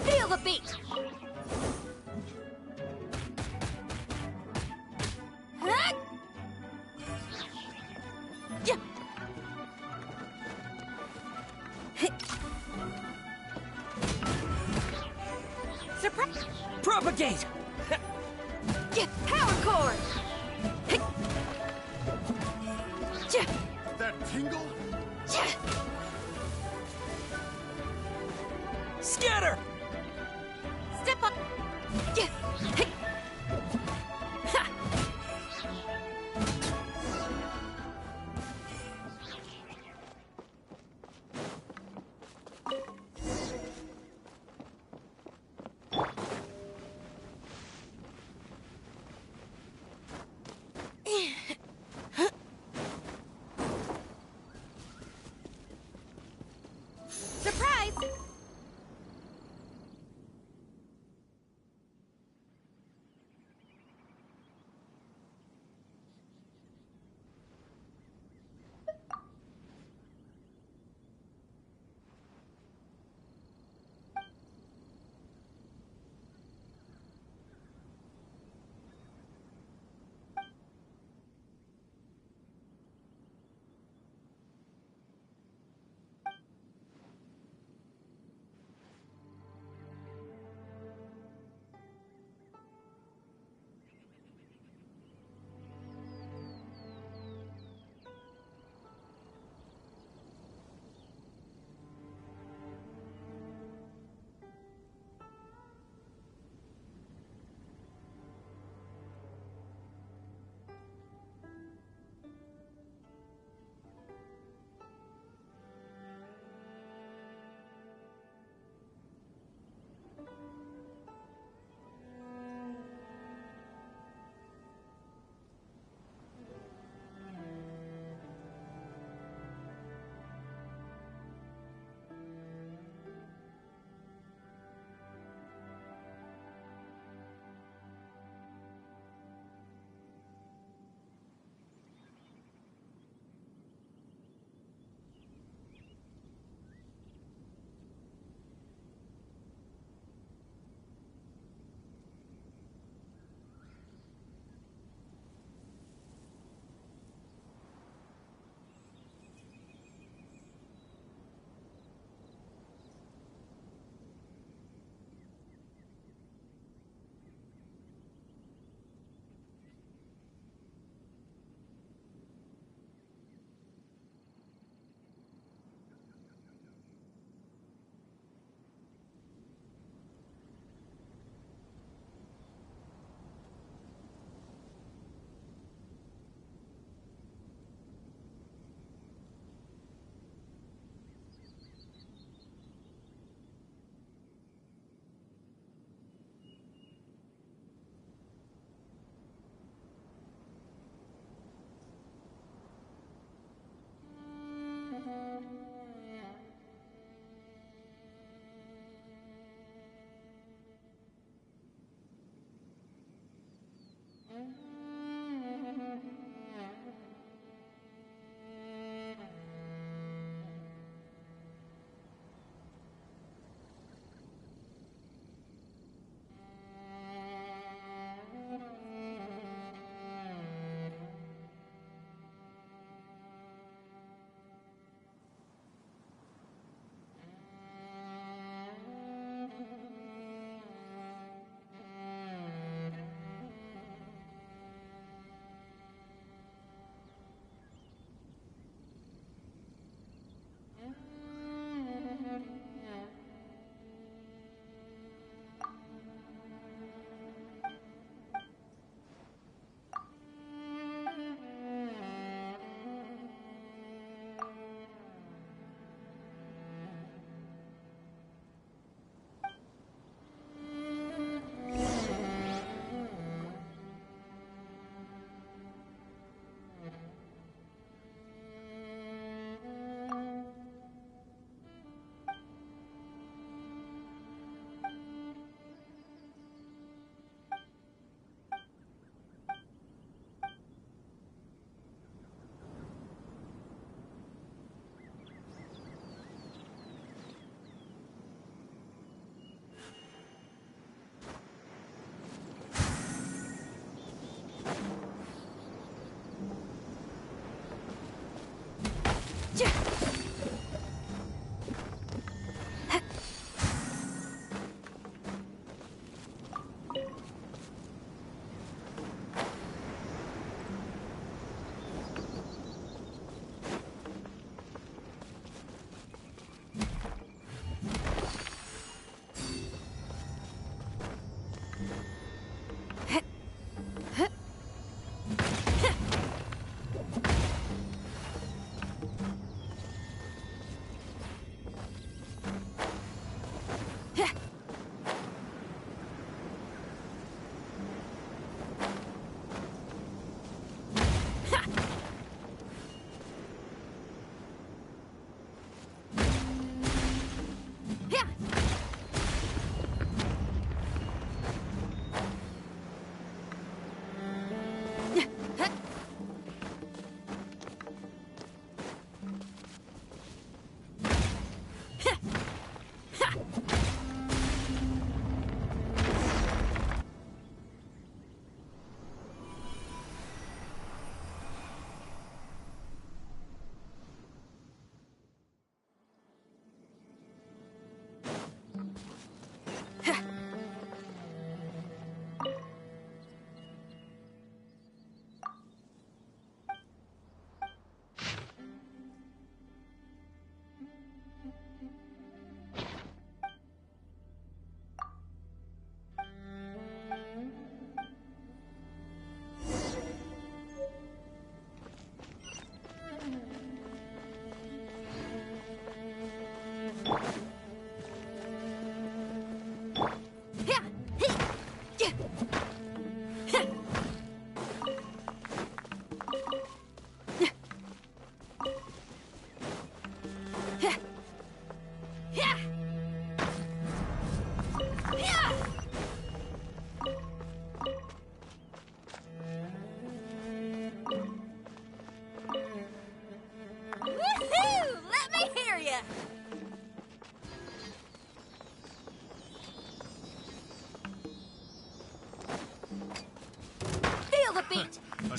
Feel the beat! Huh? Yeah. Surprise! Propagate! Yeah, power cord! Yeah. That tingle? Yeah. Scatter! Step up! Yeah. Ha. Surprise!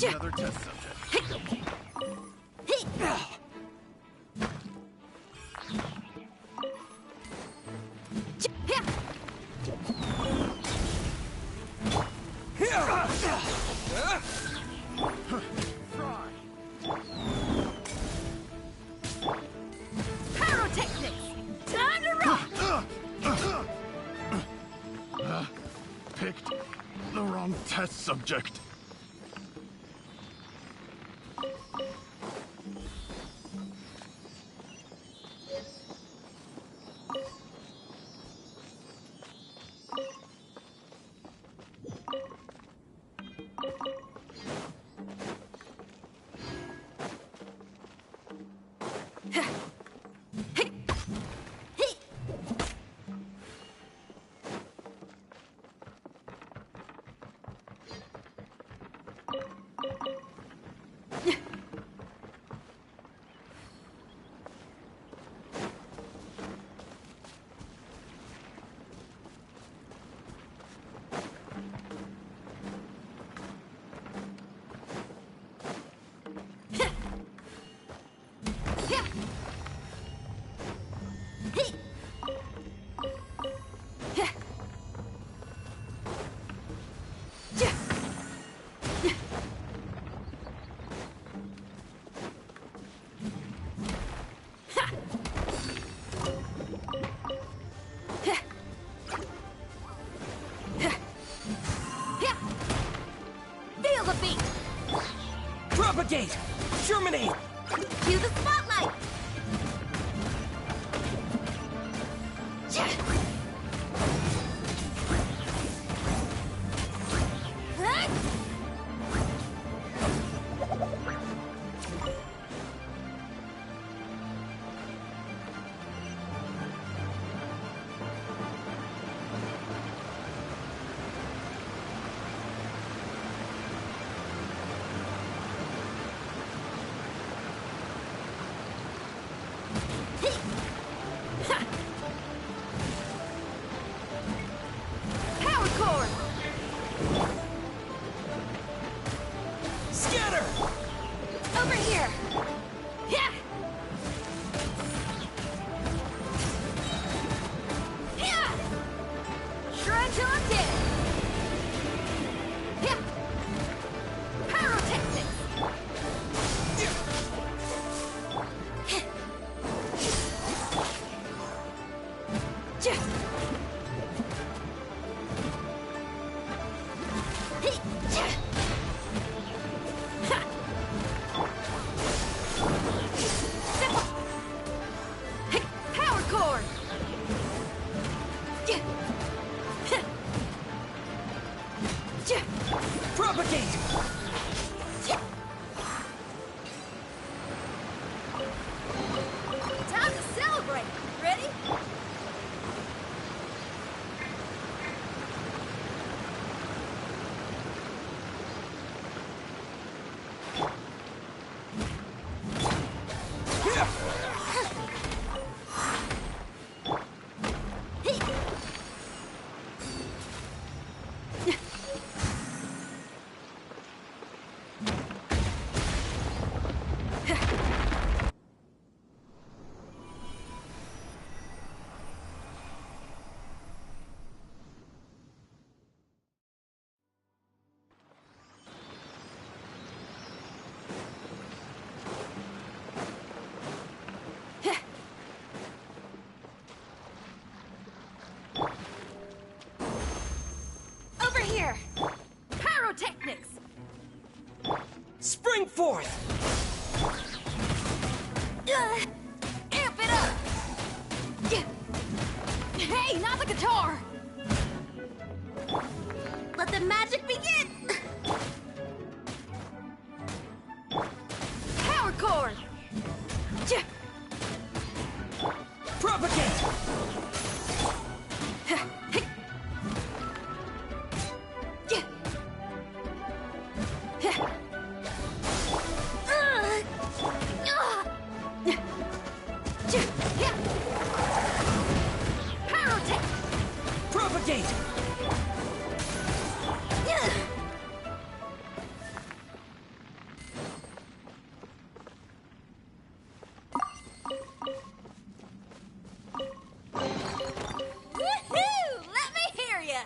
Another test subject. Pyrotechnics! Time to rock! Picked the wrong test subject. Propagate! Germinate! Cue the spotlight! Over here! Pyrotechnics! Spring forth! Amp it up! Hey, not the guitar! Let the magic begin! Power chord! Propagate! Propagate! Woohoo! Let me hear ya!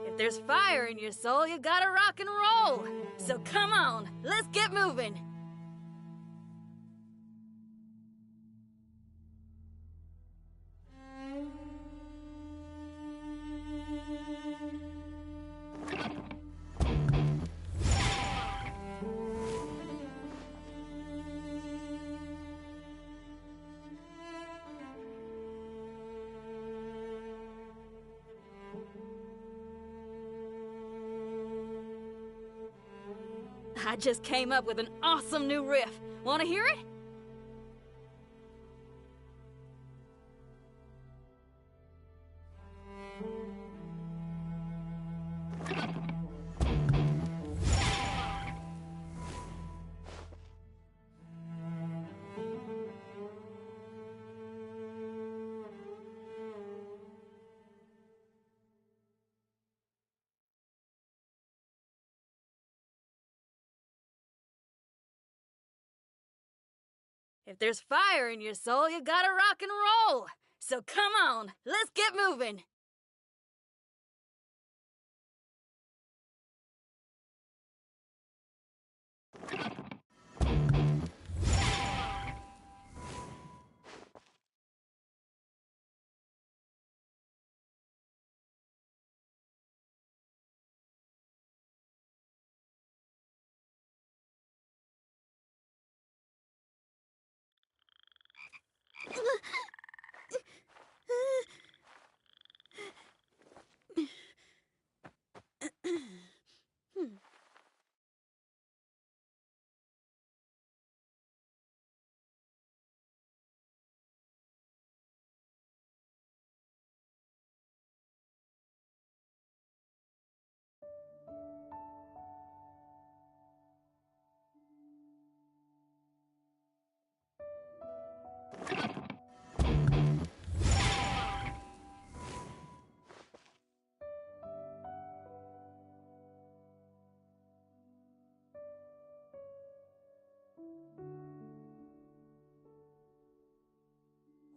If there's fire in your soul, you gotta rock and roll. So come on, let's get moving. I just came up with an awesome new riff. Wanna hear it? If there's fire in your soul, you gotta rock and roll. So come on, let's get moving.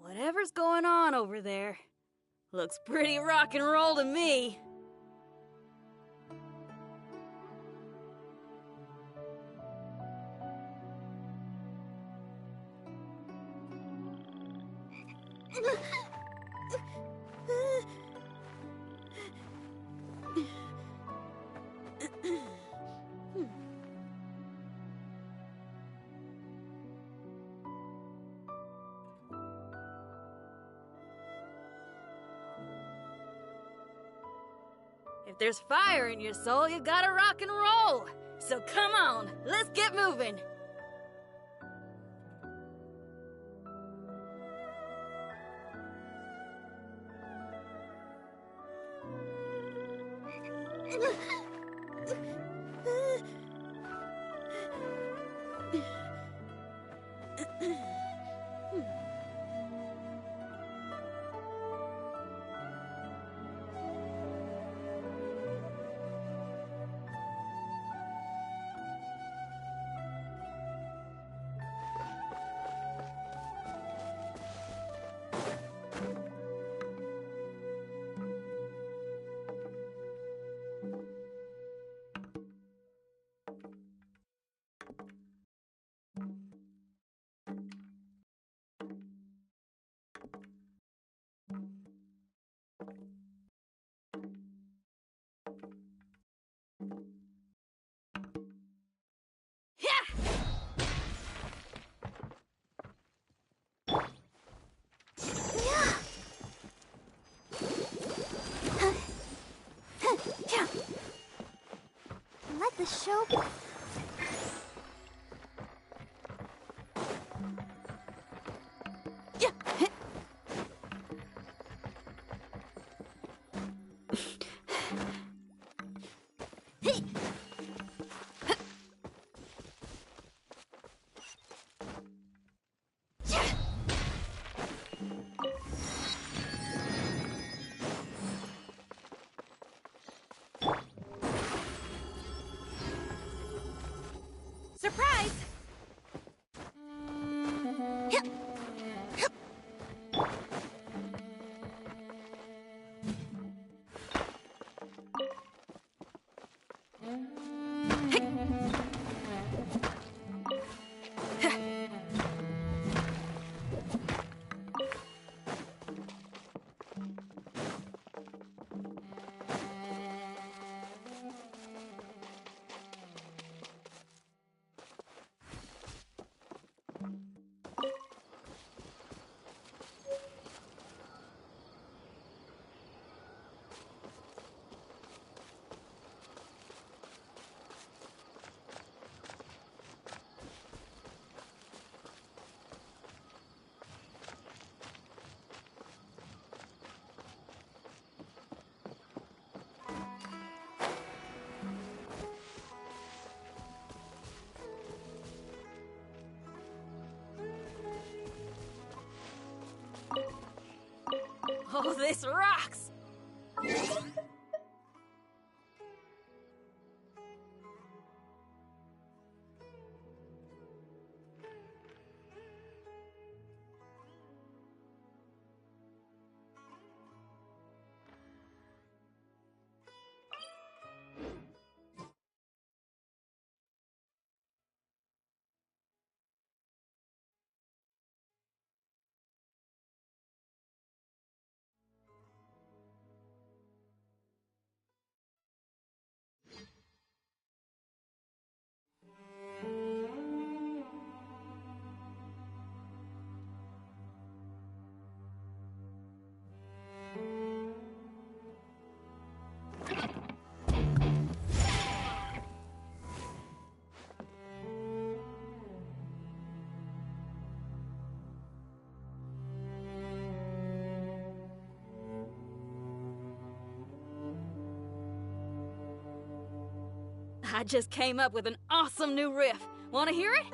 Whatever's going on over there, looks pretty rock and roll to me. If there's fire in your soul, you gotta rock and roll. So come on, let's get moving. Let the show be. Surprise! Oh, this rocks! I just came up with an awesome new riff. Wanna hear it?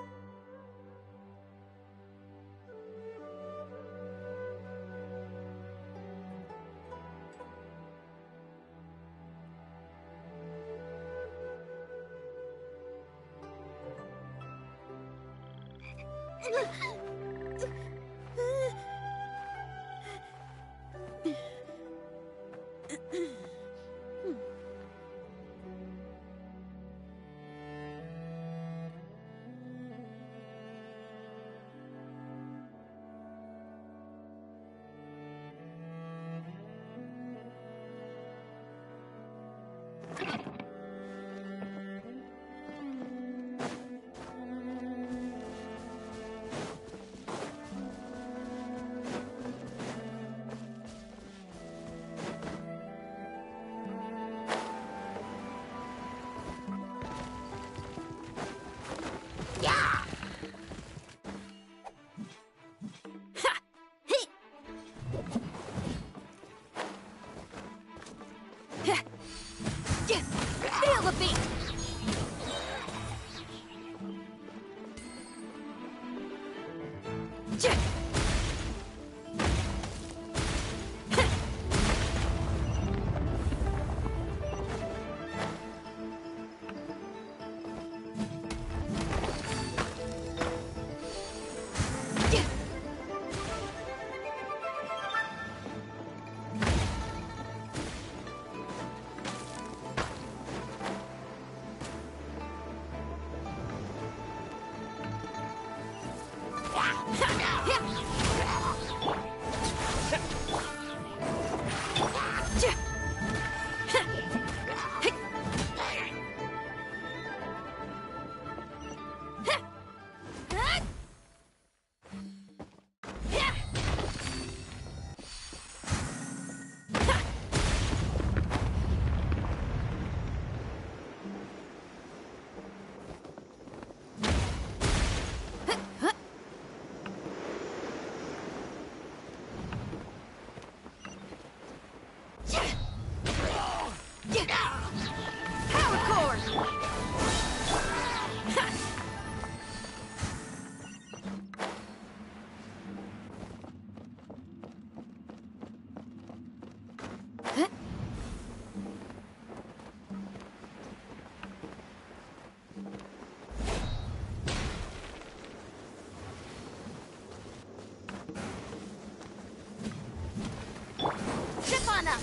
Ship on up!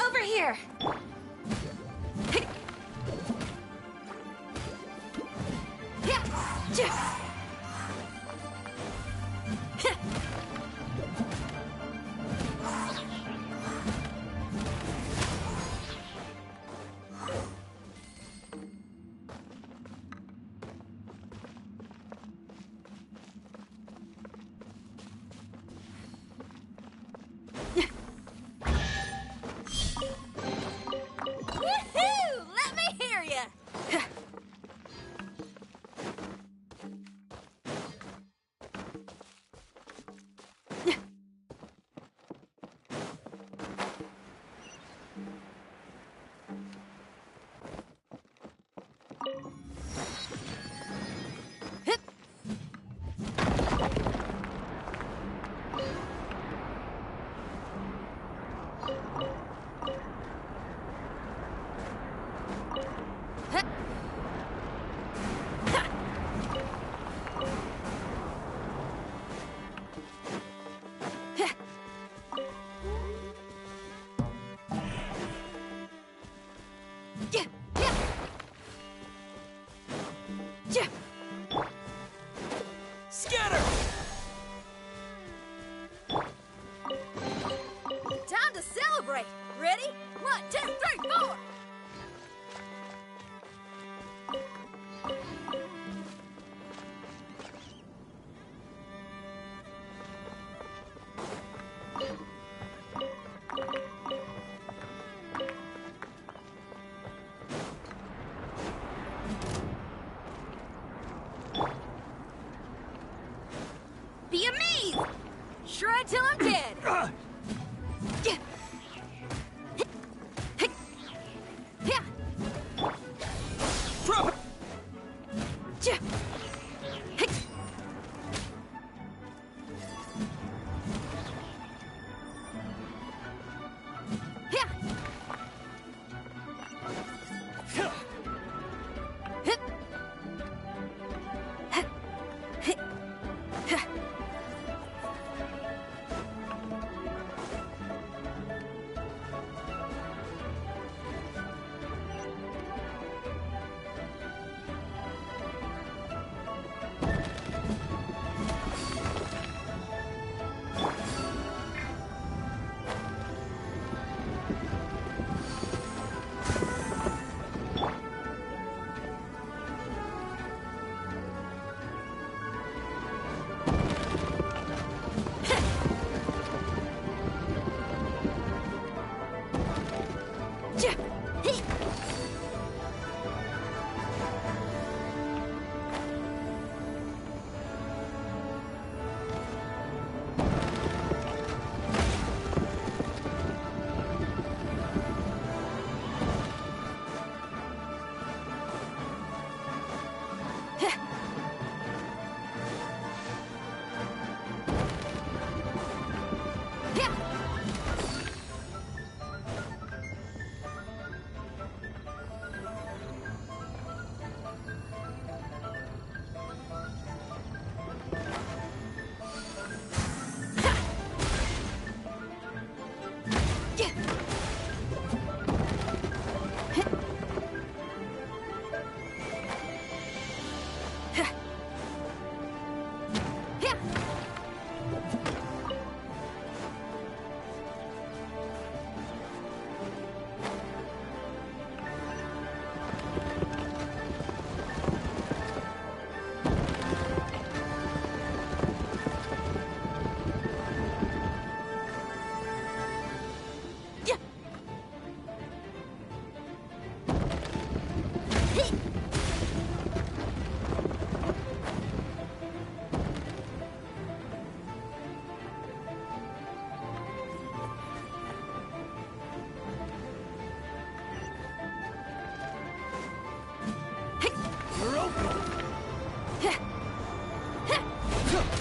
Over here! Let me hear ya! Scatter! Time to celebrate! Ready? 1, 2, 3, 4! Be amazed! Shred till I'm dead! Drop it!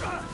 Yeah.